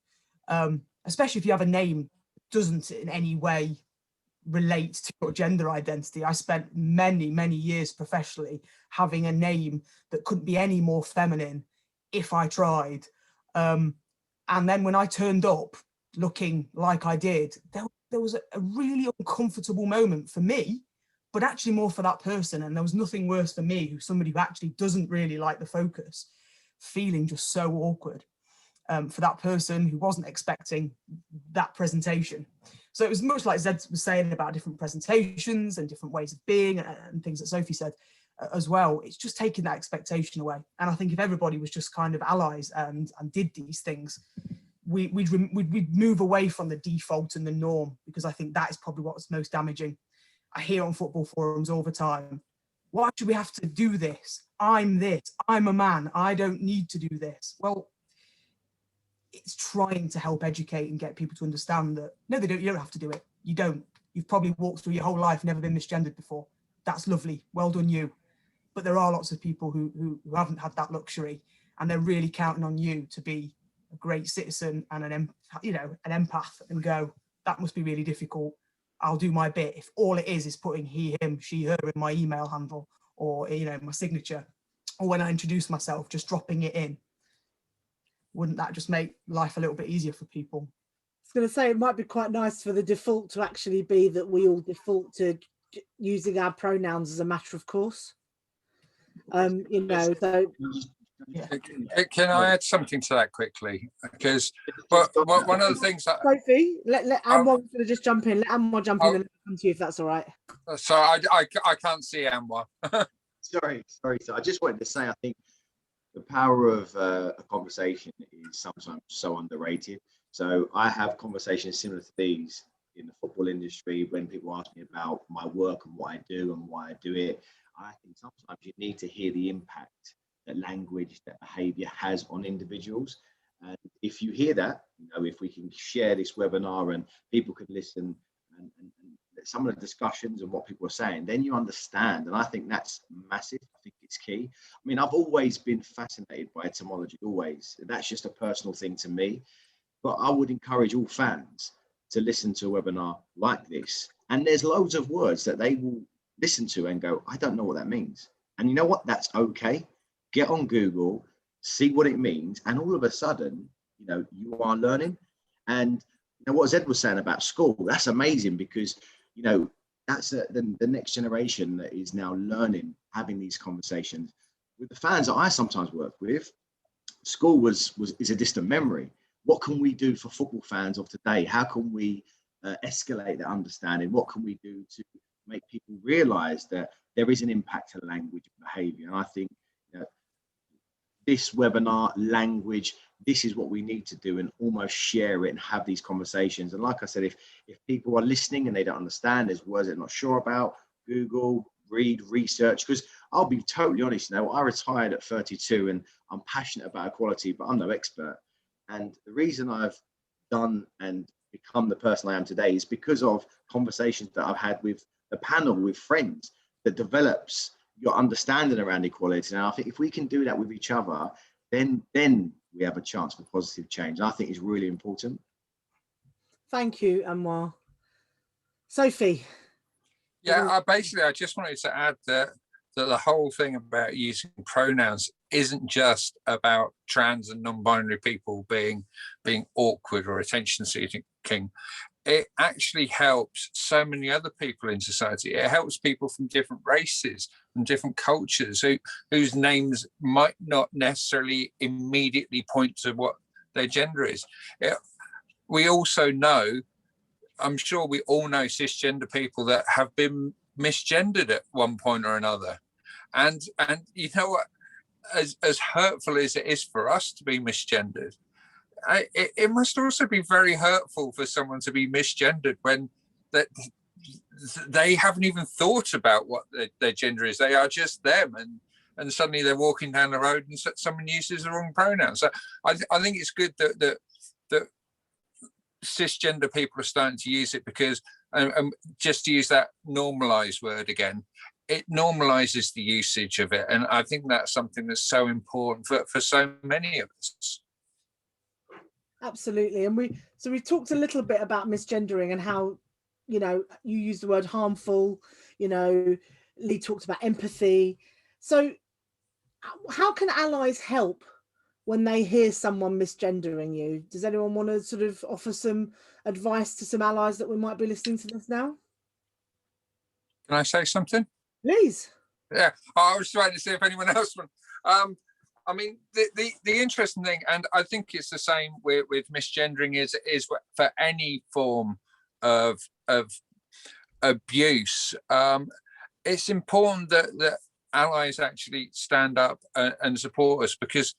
especially if you have a name that doesn't in any way relate to your gender identity. I spent many, many years professionally having a name that couldn't be any more feminine if I tried. And then when I turned up looking like I did, there was a really uncomfortable moment for me, but actually more for that person. And there was nothing worse for me, who's somebody who actually doesn't really like the focus, feeling just so awkward for that person who wasn't expecting that presentation. So it was much like Zed was saying about different presentations and different ways of being and things that Sophie said as well. It's just taking that expectation away. And I think if everybody was just kind of allies and did these things, we'd move away from the default and the norm, because I think that is probably what's most damaging. I hear on football forums all the time, why should we have to do this? I'm this, I'm a man, I don't need to do this. Well, it's trying to help educate and get people to understand that, no, you don't have to do it. You don't. You've probably walked through your whole life, never been misgendered before. That's lovely, well done you. But there are lots of people who haven't had that luxury, and they're really counting on you to be a great citizen and an empath, and go, that must be really difficult. I'll do my bit. If all it is putting he, him, she, her in my email handle, or, you know, my signature, or when I introduce myself, just dropping it in, wouldn't that just make life a little bit easier for people? I was going to say, it might be quite nice for the default to actually be that we all default to using our pronouns as a matter of course. You know, so Yeah. Can I add something to that quickly? Because one of the things that Sophie, let Anwar just jump in. Let Anwar jump in and come to you if that's all right. So I can't see Anwar. Sorry. So I just wanted to say, I think the power of a conversation is sometimes so underrated. So I have conversations similar to these in the football industry when people ask me about my work and what I do and why I do it. I think sometimes you need to hear the impact that language, that behavior has on individuals. And if you hear that, you know, if we can share this webinar and people can listen and some of the discussions and what people are saying, then you understand. And I think that's massive. I think it's key. I mean, I've always been fascinated by etymology, always. That's just a personal thing to me. But I would encourage all fans to listen to a webinar like this. And there's loads of words that they will listen to and go, I don't know what that means. And you know what? That's okay. Get on Google, see what it means. And all of a sudden, you know, you are learning. And you know, what Zed was saying about school, that's amazing, because you know, that's the next generation that is now learning, having these conversations. With the fans that I sometimes work with, school is a distant memory. What can we do for football fans of today? How can we escalate that understanding? What can we do to make people realize that there is an impact to language and behavior? And I think, you know, this webinar, language, this is what we need to do, and almost share it and have these conversations. And like I said, if people are listening and they don't understand, there's words they're not sure about, Google, read, research. Because I'll be totally honest, you know, I retired at 32 and I'm passionate about equality, but I'm no expert. And the reason I've done and become the person I am today is because of conversations that I've had with the panel, with friends, that develops your understanding around equality. And I think if we can do that with each other, then we have a chance for positive change. And I think it's really important. Thank you, Anwar. Sophie. Yeah, I just wanted to add that the whole thing about using pronouns isn't just about trans and non-binary people being awkward or attention seeking. It actually helps so many other people in society. It helps people from different races, from different cultures, whose names might not necessarily immediately point to what their gender is. We also know, I'm sure we all know cisgender people that have been misgendered at one point or another. And you know what, as hurtful as it is for us to be misgendered, it must also be very hurtful for someone to be misgendered when that they haven't even thought about what their gender is. They are just them, and suddenly they're walking down the road and someone uses the wrong pronoun. So I think it's good that cisgender people are starting to use it, because just to use that normalized word again, it normalizes the usage of it, and I think that's something that's so important for so many of us. Absolutely. And we talked a little bit about misgendering and how, you know, you use the word harmful, you know, Lee talked about empathy. So how can allies help when they hear someone misgendering you? Does anyone want to sort of offer some advice to some allies that we might be listening to this now? Can I say something? Please. Yeah, I was trying to see if anyone else would. I mean, the interesting thing, and I think it's the same with misgendering, is for any form of abuse. It's important that allies actually stand up and support us, because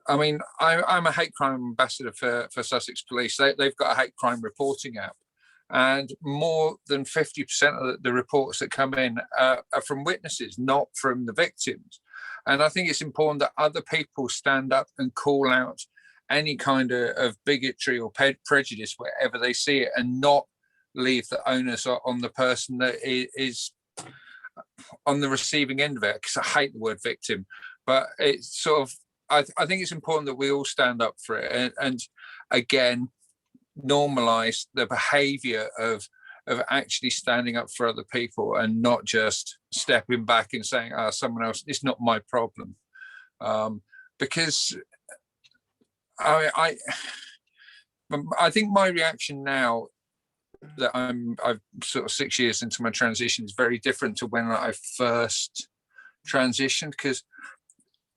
I mean, I'm a hate crime ambassador for Sussex Police. They've got a hate crime reporting app, and more than 50% of the reports that come in are from witnesses, not from the victims. And I think it's important that other people stand up and call out any kind of bigotry or prejudice wherever they see it, and not leave the onus on the person that is on the receiving end of it, because I hate the word victim. But it's sort of, I think it's important that we all stand up for it, and again, normalize the behavior of actually standing up for other people, and not just stepping back and saying, someone else, it's not my problem. Because I think my reaction now that I'm sort of 6 years into my transition is very different to when I first transitioned, because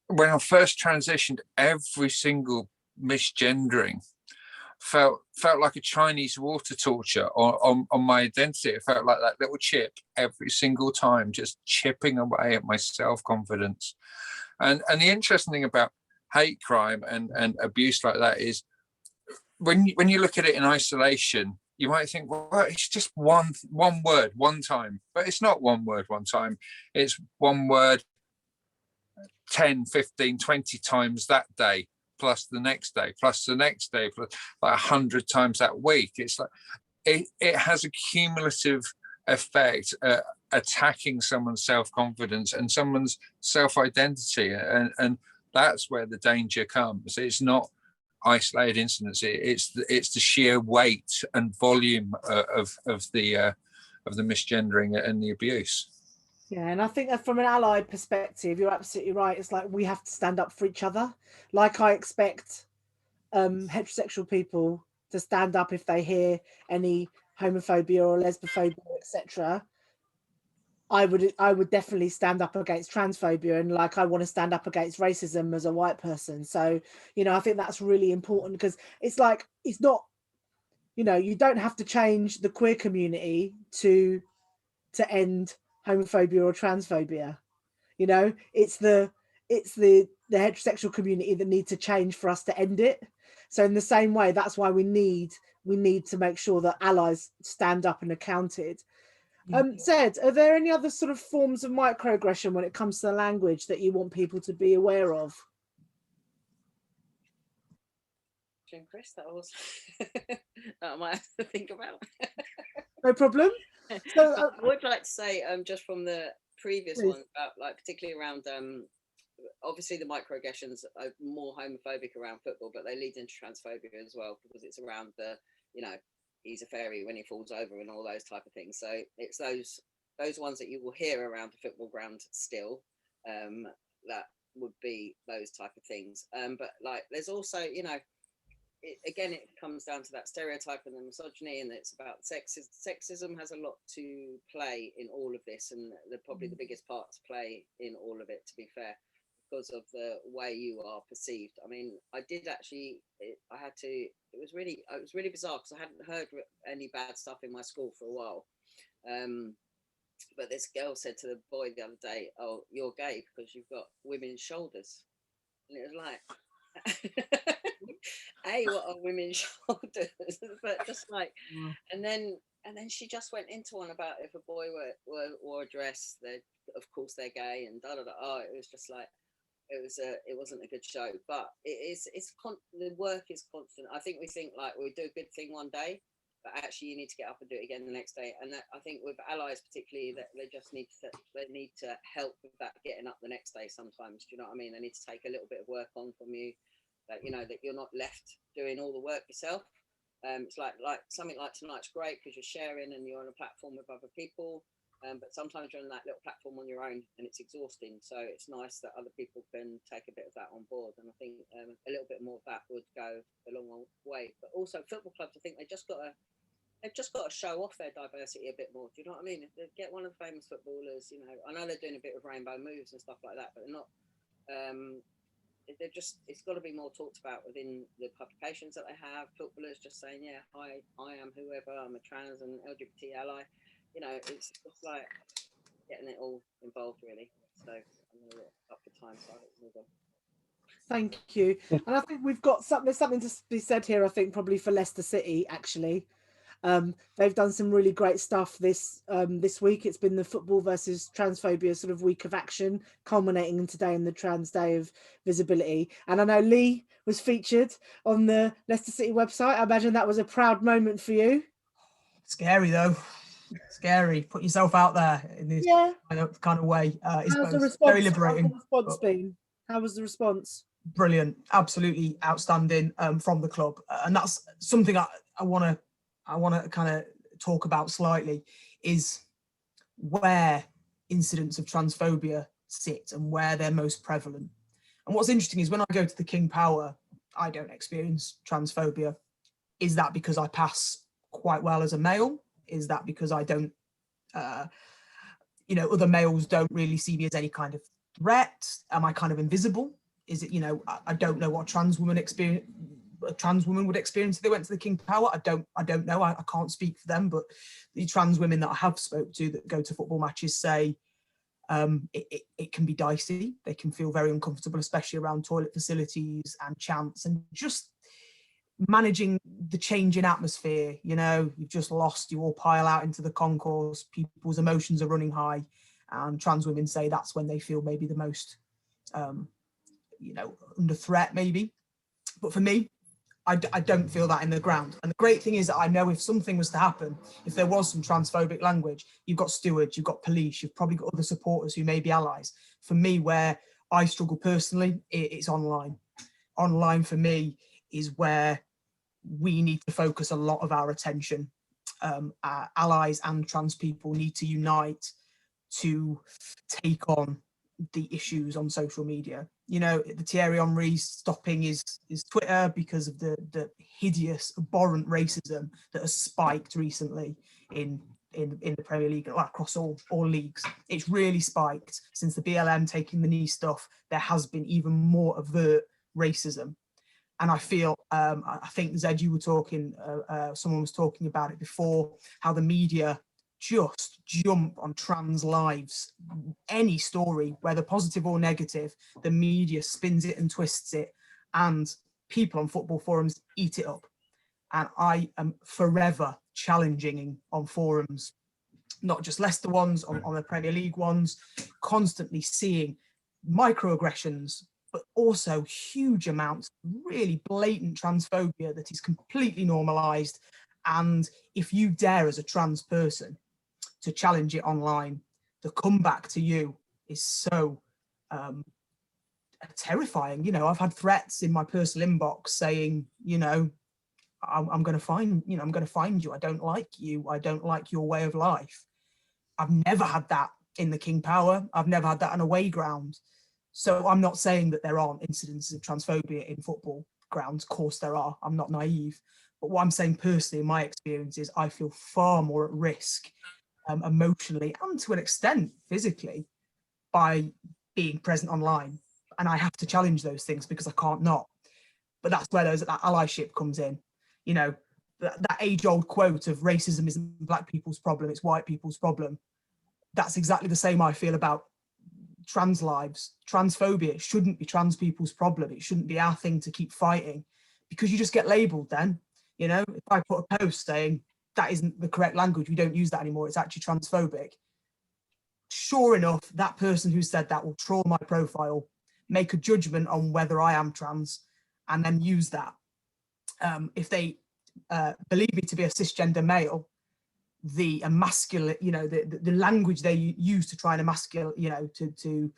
when I first transitioned, every single misgendering felt like a Chinese water torture on my identity. It felt like that little chip every single time, just chipping away at my self-confidence. And the interesting thing about hate crime and abuse like that is when you look at it in isolation, you might think, well, it's just one word, one time. But it's not one word, one time. It's one word 10, 15, 20 times that day, plus the next day, plus the next day, plus like 100 times that week. It's like it has a cumulative effect, attacking someone's self-confidence and someone's self-identity, and that's where the danger comes. It's not isolated incidents. It's the sheer weight and volume of the misgendering and the abuse. Yeah, and I think that from an allied perspective, you're absolutely right. It's like we have to stand up for each other. Like I expect heterosexual people to stand up if they hear any homophobia or lesbophobia, etc. I would definitely stand up against transphobia, and like I want to stand up against racism as a white person. So, you know, I think that's really important, because it's like, it's not, you know, you don't have to change the queer community to end homophobia or transphobia. You know, it's the heterosexual community that need to change for us to end it. So in the same way, that's why we need to make sure that allies stand up and are counted. Zed, are there any other sort of forms of microaggression when it comes to the language that you want people to be aware of? Chris, that was that I might have to think about. No problem. So I would like to say, just from the previous one, about like particularly around obviously the microaggressions are more homophobic around football, but they lead into transphobia as well, because it's around the, you know, he's a fairy when he falls over and all those type of things. So it's those ones that you will hear around the football ground still, that would be those type of things. But like there's also, you know, it comes down to that stereotype and the misogyny, and it's about sexism. Sexism has a lot to play in all of this, and probably the biggest part to play in all of it, to be fair, because of the way you are perceived. I mean, I did actually, it was really bizarre, because I hadn't heard any bad stuff in my school for a while. But this girl said to the boy the other day, "Oh, you're gay because you've got women's shoulders," and it was like, "A, what are women's shoulders?" But just like, and then she just went into one about if a boy wore a dress, they of course they're gay, and da da da. Oh, it was just like, it wasn't a good show, but the work is constant. I think we think like we'll do a good thing one day, but actually you need to get up and do it again the next day. And that, I think with allies particularly, that they just need to help with that getting up the next day sometimes. Do you know what I mean? They need to take a little bit of work on from you, that you know that you're not left doing all the work yourself. It's like something like tonight's great because you're sharing and you're on a platform with other people. But sometimes you're on that little platform on your own and it's exhausting. So it's nice that other people can take a bit of that on board. And I think a little bit more of that would go a long way. But also football clubs, I think they've just got to show off their diversity a bit more. Do you know what I mean? If they get one of the famous footballers, you know, I know they're doing a bit of rainbow moves and stuff like that, but they're not. It's got to be more talked about within the publications that they have. Footballers just saying, yeah, hi, I am whoever, I'm a trans and LGBT ally. You know, it's just like getting it all involved, really. So I'm a little up for time, so I'll move on. Thank you. And I think we've got something to be said here, I think, probably for Leicester City, actually. They've done some really great stuff this week. It's been the Football versus Transphobia sort of week of action, culminating in today in the Trans Day of Visibility. And I know Lee was featured on the Leicester City website. I imagine that was a proud moment for you. Scary though. Scary. Put yourself out there in this kind of way. It's very liberating. How's the response been? How was the response? Brilliant. Absolutely outstanding from the club. And that's something I want to kind of talk about slightly, is where incidents of transphobia sit and where they're most prevalent. And what's interesting is when I go to the King Power, I don't experience transphobia. Is that because I pass quite well as a male? Is that because I don't, other males don't really see me as any kind of threat? Am I kind of invisible? Is it, I don't know what a trans woman would experience if they went to the King Power. I don't know. I can't speak for them, but the trans women that I have spoke to that go to football matches say it can be dicey. They can feel very uncomfortable, especially around toilet facilities and chants and just managing the change in atmosphere. You've just lost, you all pile out into the concourse, people's emotions are running high, and trans women say that's when they feel maybe the most under threat maybe. But for me, I don't feel that in the ground. And the great thing is that I know if something was to happen, if there was some transphobic language, you've got stewards, you've got police, you've probably got other supporters who may be allies. For me, where I struggle personally, it's online. Online for me is where we need to focus a lot of our attention. Our allies and trans people need to unite to take on the issues on social media. The Thierry Henry stopping is Twitter because of the hideous, abhorrent racism that has spiked recently in the Premier League, across all leagues. It's really spiked since the BLM taking the knee stuff. There has been even more overt racism. And I feel, I think, Zed, you were talking, someone was talking about it before, how the media just jump on trans lives. Any story, whether positive or negative, the media spins it and twists it, and people on football forums eat it up. And I am forever challenging on forums, not just Leicester ones, on the Premier League ones, constantly seeing microaggressions, but also huge amounts of really blatant transphobia that is completely normalized. And if you dare as a trans person to challenge it online, the comeback to you is so terrifying. I've had threats in my personal inbox saying, I'm going to find you. I don't like you. I don't like your way of life. I've never had that in the King Power. I've never had that on away ground. So I'm not saying that there aren't incidences of transphobia in football grounds. Of course there are. I'm not naive. But what I'm saying personally, in my experience, is I feel far more at risk emotionally and to an extent physically by being present online. And I have to challenge those things because I can't not. But that's where that allyship comes in. That age-old quote of racism isn't black people's problem, it's white people's problem. that's exactly the same I feel about trans lives. Transphobia shouldn't be trans people's problem. It shouldn't be our thing to keep fighting, because you just get labelled then. You know, if I put a post saying that isn't the correct language, we don't use that anymore, it's actually transphobic, sure enough, that person who said that will troll my profile, make a judgment on whether I am trans, and then use that. If they believe me to be a cisgender male, the emasculate, you know, the language they use to try and emasculate, you know, to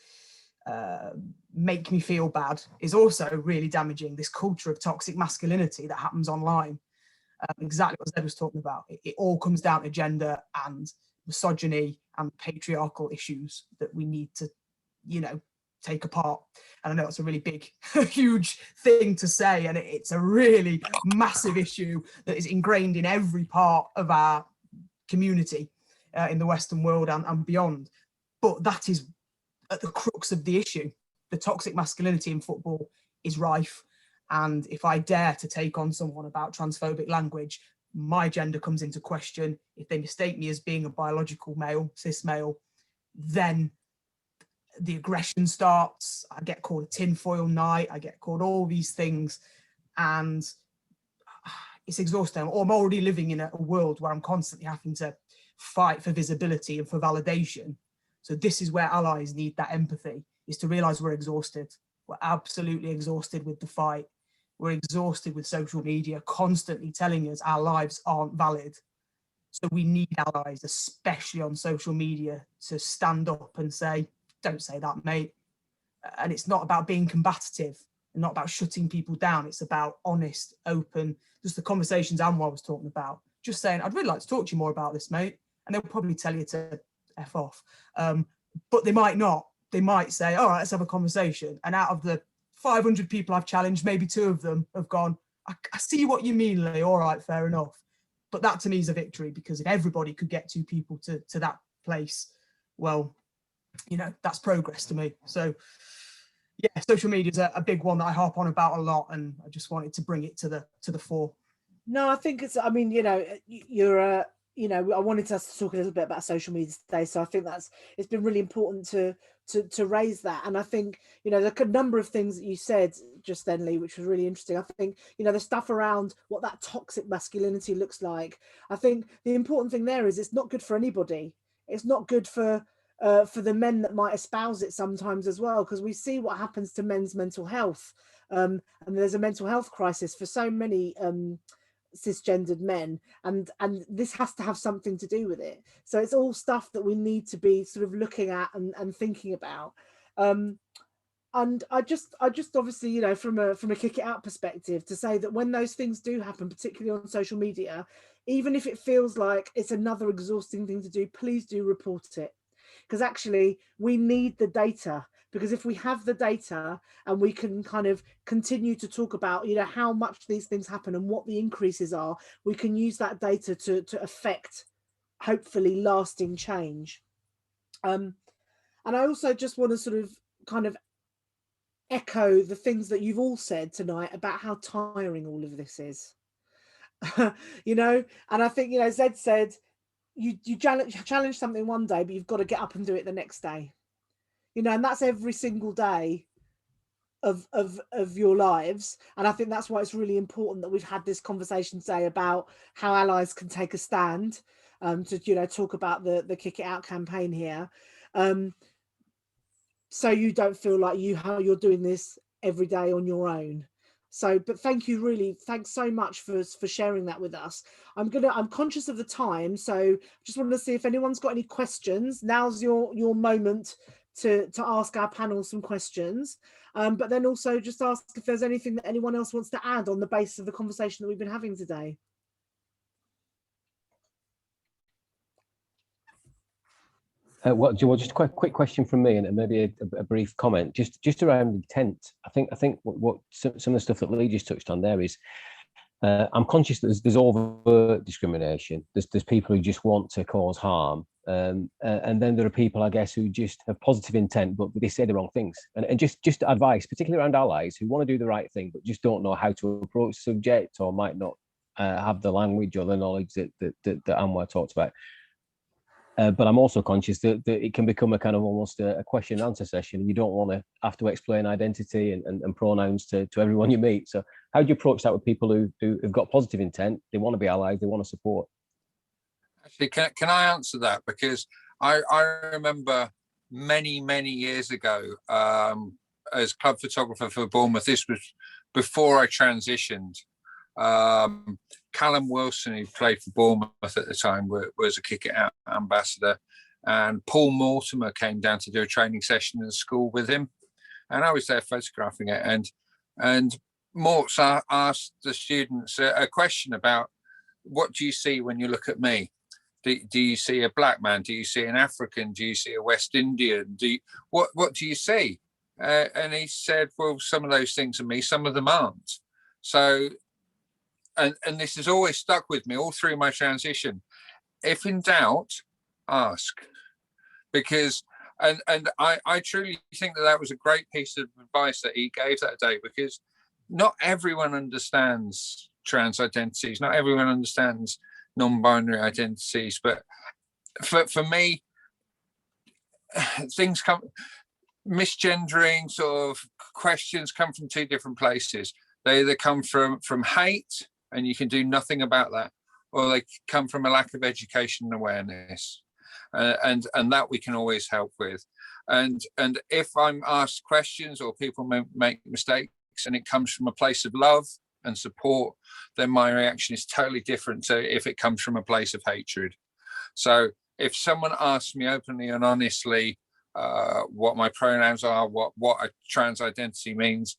make me feel bad is also really damaging. This culture of toxic masculinity that happens online, exactly what Zed was talking about. It all comes down to gender and misogyny and patriarchal issues that we need to, you know, take apart. And I know it's a really big, huge thing to say, and it's a really massive issue that is ingrained in every part of our community in the Western world and beyond. But that is at the crux of the issue. The toxic masculinity in football is rife. And if I dare to take on someone about transphobic language, my gender comes into question. If they mistake me as being a biological male, cis male, then the aggression starts. I get called a tinfoil knight. I get called all these things. And it's exhausting. Or I'm already living in a world where I'm constantly having to fight for visibility and for validation. So this is where allies need that empathy, is to realize we're exhausted. We're absolutely exhausted with the fight. We're exhausted with social media constantly telling us our lives aren't valid. So we need allies, especially on social media, to stand up and say, don't say that, mate. And it's not about being combative and not about shutting people down. It's about honest, open, just the conversations Anwar was talking about. Just saying, I'd really like to talk to you more about this, mate. And they'll probably tell you to F off. But they might not. They might say, all right, let's have a conversation. And out of the 500 people I've challenged, maybe 2 of them have gone, I see what you mean, Lee. All right, fair enough. But that to me is a victory, because if everybody could get 2 people to that place, well, you know, that's progress to me. So yeah, social media is a big one that I harp on about a lot, and I just wanted to bring it to the fore. No, I think it's, I mean, you know, you're you know, I wanted us to talk a little bit about social media today, so I think it's been really important to raise that. And I think, you know, there are a number of things that you said just then, Lee, which was really interesting. I think, you know, the stuff around what that toxic masculinity looks like, I think the important thing there is it's not good for anybody. It's not good for the men that might espouse it sometimes as well, because we see what happens to men's mental health, and there's a mental health crisis for so many cisgendered men, and this has to have something to do with it. So it's all stuff that we need to be sort of looking at and thinking about. And I just obviously, you know, from a kick it out perspective, to say that when those things do happen, particularly on social media, even if it feels like it's another exhausting thing to do, please do report it. Because actually we need the data, because if we have the data and we can kind of continue to talk about, you know, how much these things happen and what the increases are, we can use that data to affect hopefully lasting change. And I also just want to sort of kind of echo the things that you've all said tonight about how tiring all of this is. You know, and I think, you know, Zed said, you challenge something one day, but you've got to get up and do it the next day, you know, and that's every single day of your lives. And I think that's why it's really important that we've had this conversation today about how allies can take a stand, to, you know, talk about the Kick It Out campaign here, so you don't feel like you're doing this every day on your own. So, but thank you, really, thanks so much for sharing that with us. I'm conscious of the time, so just wanted to see if anyone's got any questions. Now's your moment to ask our panel some questions, but then also just ask if there's anything that anyone else wants to add on the basis of the conversation that we've been having today. Well, just a quick question from me, and maybe a brief comment, just around intent. I think what some of the stuff that Lee just touched on there is, I'm conscious that there's overt discrimination. There's people who just want to cause harm, and then there are people, I guess, who just have positive intent, but they say the wrong things. And just advice, particularly around allies who want to do the right thing, but just don't know how to approach the subject, or might not have the language or the knowledge that Anwar talked about. But I'm also conscious that it can become a kind of almost a question and answer session, and you don't want to have to explain identity and pronouns to everyone you meet. So how do you approach that with people who have got positive intent? They want to be allies, they want to support. Actually, can I answer that? Because I remember many years ago, as club photographer for Bournemouth, this was before I transitioned. Callum Wilson, who played for Bournemouth at the time, was a Kick It Out ambassador, and Paul Mortimer came down to do a training session in the school with him, and I was there photographing it. And Morts asked the students a question about, what do you see when you look at me? Do you see a black man? Do you see an African? Do you see a West Indian? What do you see? And he said, well, some of those things are me, some of them aren't. So, and this has always stuck with me all through my transition. If in doubt, ask. Because, and I truly think that was a great piece of advice that he gave that day, because not everyone understands trans identities. Not everyone understands non-binary identities, but for me, things come, misgendering sort of questions come from two different places. They either come from hate, and you can do nothing about that, or they come from a lack of education and awareness, and that we can always help with. And if I'm asked questions or people make mistakes, and it comes from a place of love and support, then my reaction is totally different to if it comes from a place of hatred. So if someone asks me openly and honestly what my pronouns are, what a trans identity means,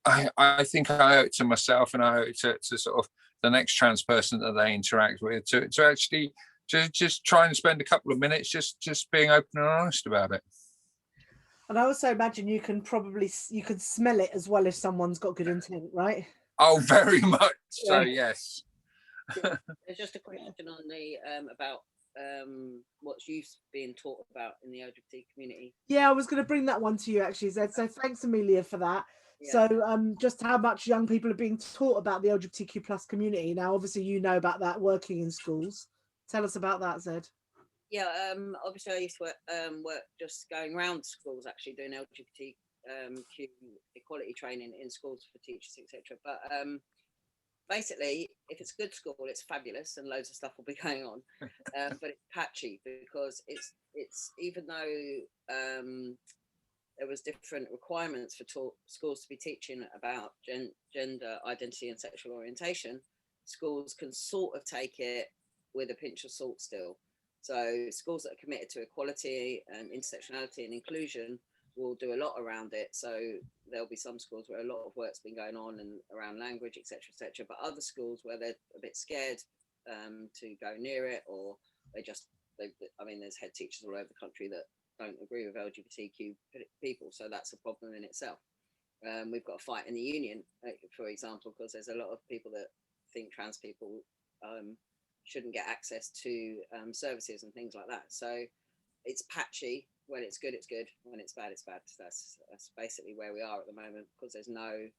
I think I owe it to myself, and I owe it to sort of the next trans person that they interact with to actually just try and spend a couple of minutes just being open and honest about it. And I also imagine you can smell it as well if someone's got good intent, right? Oh, very much so, yes. There's just a question on the about what's youth being taught about in the LGBT community. Yeah, I was going to bring that one to you actually, Zed. So thanks, Amelia, for that. Yeah. So just how much young people are being taught about the LGBTQ plus community. Now, obviously, you know about that working in schools. Tell us about that, Zed. Yeah, obviously I used to work just going around schools, actually doing LGBTQ equality training in schools for teachers, etc. But basically, if it's a good school, it's fabulous and loads of stuff will be going on. But it's patchy, because it's even though there was different requirements for schools to be teaching about gender identity and sexual orientation, schools can sort of take it with a pinch of salt still. So schools that are committed to equality and intersectionality and inclusion will do a lot around it. So there'll be some schools where a lot of work's been going on and around language, etc., etc. But other schools where they're a bit scared to go near it, or I mean, there's head teachers all over the country that don't agree with LGBTQ people. So that's a problem in itself. We've got a fight in the union, for example, because there's a lot of people that think trans people shouldn't get access to services and things like that. So it's patchy. When it's good, it's good. When it's bad, it's bad. That's basically where we are at the moment, because there's no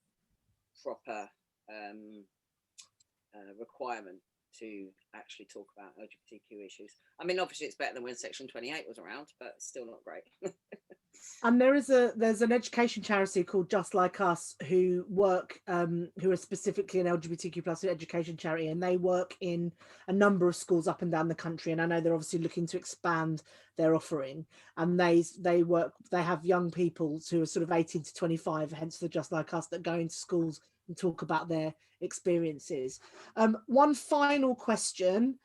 proper requirement to actually talk about LGBTQ issues. I mean, obviously it's better than when Section 28 was around, but it's still not great. And there's an education charity called Just Like Us who are specifically an LGBTQ plus education charity, and they work in a number of schools up and down the country. And I know they're obviously looking to expand their offering, and they have young people who are sort of 18 to 25, hence the Just Like Us, that go into schools and talk about their experiences. One final question.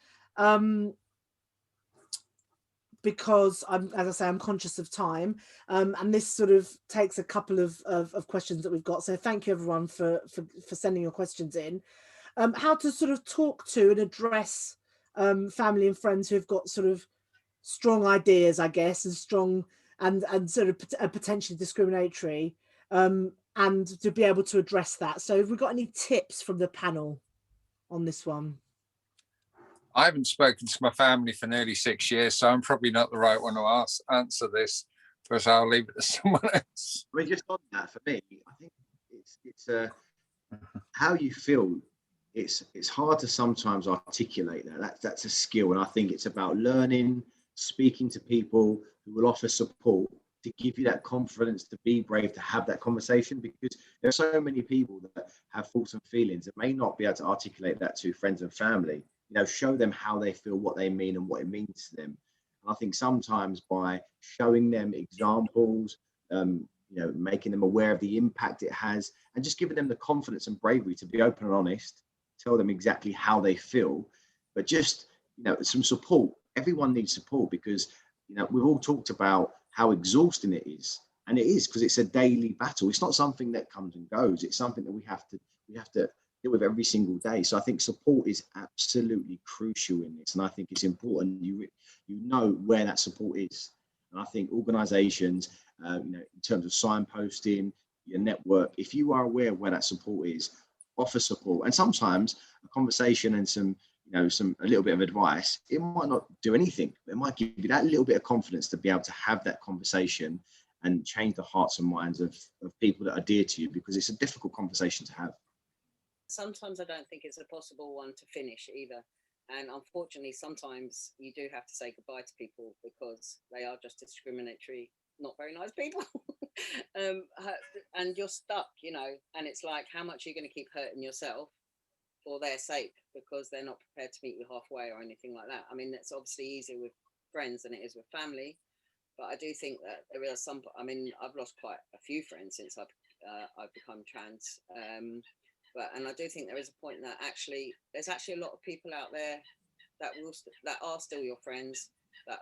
Because as I say, I'm conscious of time, and this sort of takes a couple of questions that we've got. So thank you everyone for sending your questions in. How to sort of talk to and address family and friends who've got sort of strong ideas, I guess, and strong and sort of potentially discriminatory, and to be able to address that. So have we got any tips from the panel on this one? I haven't spoken to my family for nearly 6 years, so I'm probably not the right one to answer this, because I'll leave it to someone else. I mean, just on that, for me, I think it's how you feel it's hard to sometimes articulate that. That's a skill, and I think it's about learning, speaking to people who will offer support to give you that confidence to be brave, to have that conversation, because there are so many people that have thoughts and feelings that may not be able to articulate that to friends and family. Show them how they feel, what they mean, and what it means to them. And I think sometimes by showing them examples, making them aware of the impact it has, and just giving them the confidence and bravery to be open and honest, tell them exactly how they feel, but just, some support. Everyone needs support, because, we've all talked about how exhausting it is. And it is, because it's a daily battle. It's not something that comes and goes. It's something that we have to deal with every single day. So I think support is absolutely crucial in this. And I think it's important you know where that support is. And I think organizations, in terms of signposting, your network, if you are aware of where that support is, offer support. And sometimes a conversation and a little bit of advice, it might not do anything. It might give you that little bit of confidence to be able to have that conversation and change the hearts and minds of people that are dear to you, because it's a difficult conversation to have. Sometimes I don't think it's a possible one to finish either. And unfortunately, sometimes you do have to say goodbye to people because they are just discriminatory, not very nice people. And you're stuck, and it's like, how much are you going to keep hurting yourself for their sake, because they're not prepared to meet you halfway or anything like that. I mean, that's obviously easier with friends than it is with family, but I do think that there are some. I mean, I've lost quite a few friends since I've become trans, and I do think there is a point that there's actually a lot of people out there that are still your friends, that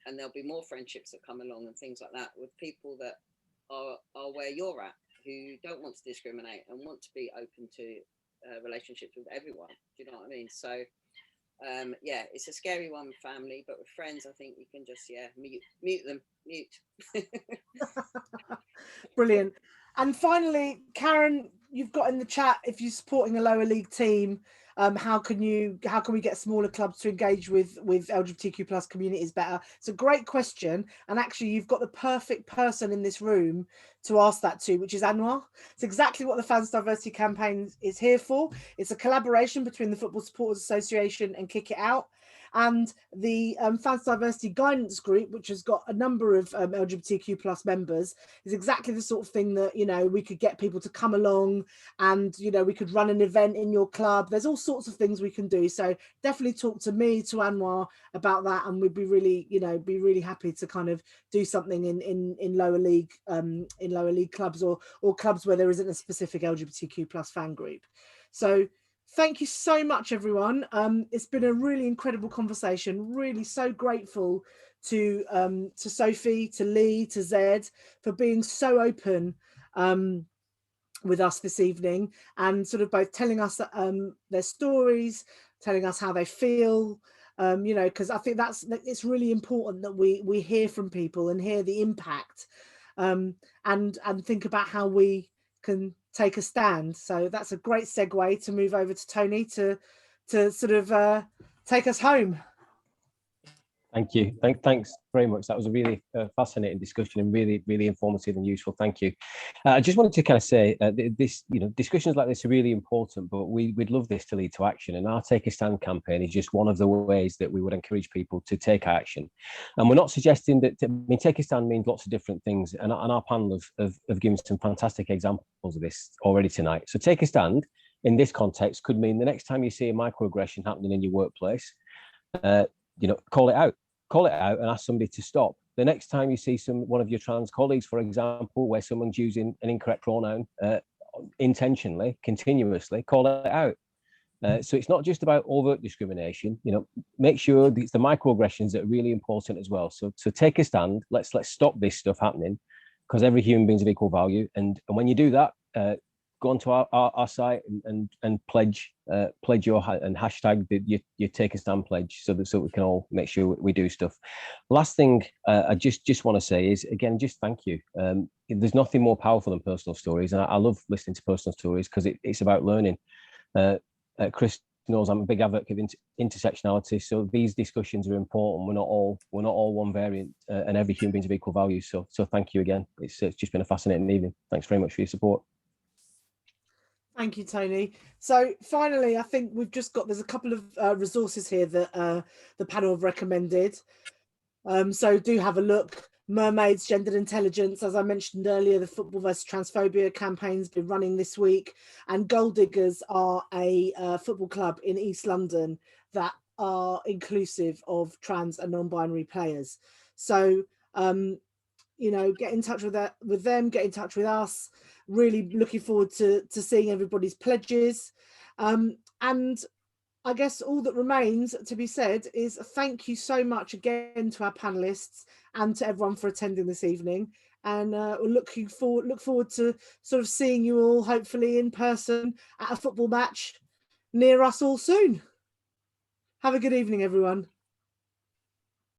and there'll be more friendships that come along and things like that with people that are where you're at, who don't want to discriminate and want to be open to relationships with everyone. Do you know what I mean? So it's a scary one with family, but with friends, I think you can just mute them. Brilliant. And finally, Karen, you've got in the chat, if you're supporting a lower league team, how can we get smaller clubs to engage with LGBTQ plus communities better? It's a great question, and actually you've got the perfect person in this room to ask that to, which is Anwar. It's exactly what the Fans Diversity Campaign is here for. It's a collaboration between the Football Supporters Association and Kick It Out, and the Fans Diversity Guidance Group, which has got a number of LGBTQ plus members, is exactly the sort of thing that, we could get people to come along, and, we could run an event in your club. There's all sorts of things we can do. So definitely talk to me, to Anwar about that, and we'd be really happy to kind of do something in lower league clubs or clubs where there isn't a specific LGBTQ plus fan group. So thank you so much, everyone. It's been a really incredible conversation. Really so grateful to Sophie, to Lee, to Zed for being so open with us this evening, and sort of both telling us their stories, telling us how they feel, because I think it's really important that we hear from people and hear the impact, and think about how we can take a stand. So that's a great segue to move over to Tony to sort of take us home. Thank you. Thanks very much. That was a really fascinating discussion and really, really informative and useful. Thank you. I just wanted to kind of say this, discussions like this are really important, but we'd love this to lead to action. And our Take a Stand campaign is just one of the ways that we would encourage people to take action. And we're not suggesting that, Take a Stand means lots of different things. And our panel have given some fantastic examples of this already tonight. So Take a Stand in this context could mean the next time you see a microaggression happening in your workplace, call it out and ask somebody to stop. The next time you see one of your trans colleagues, for example, where someone's using an incorrect pronoun intentionally, continuously, call it out. So it's not just about overt discrimination. Make sure it's the microaggressions that are really important as well. So take a stand. Let's stop this stuff happening, because every human being is of equal value. And when you do that, go onto our site and pledge your and hashtag your Take a Stand pledge, so we can all make sure we do stuff. Last thing I just want to say is, again, just thank you. There's nothing more powerful than personal stories, and I love listening to personal stories because it's about learning. Chris knows I'm a big advocate of intersectionality, so these discussions are important. We're not all one variant, and every human being is of equal value. So thank you again. It's just been a fascinating evening. Thanks very much for your support. Thank you, Tony. So finally, I think there's a couple of resources here that the panel have recommended. So do have a look. Mermaids, Gendered Intelligence, as I mentioned earlier, the Football vs Transphobia campaign's been running this week, and Gold Diggers are a football club in East London that are inclusive of trans and non-binary players. So, you know, get in touch with them, get in touch with us. Really looking forward to seeing everybody's pledges. And I guess all that remains to be said is thank you so much again to our panelists and to everyone for attending this evening. And we're look forward to sort of seeing you all hopefully in person at a football match near us all soon. Have a good evening, everyone.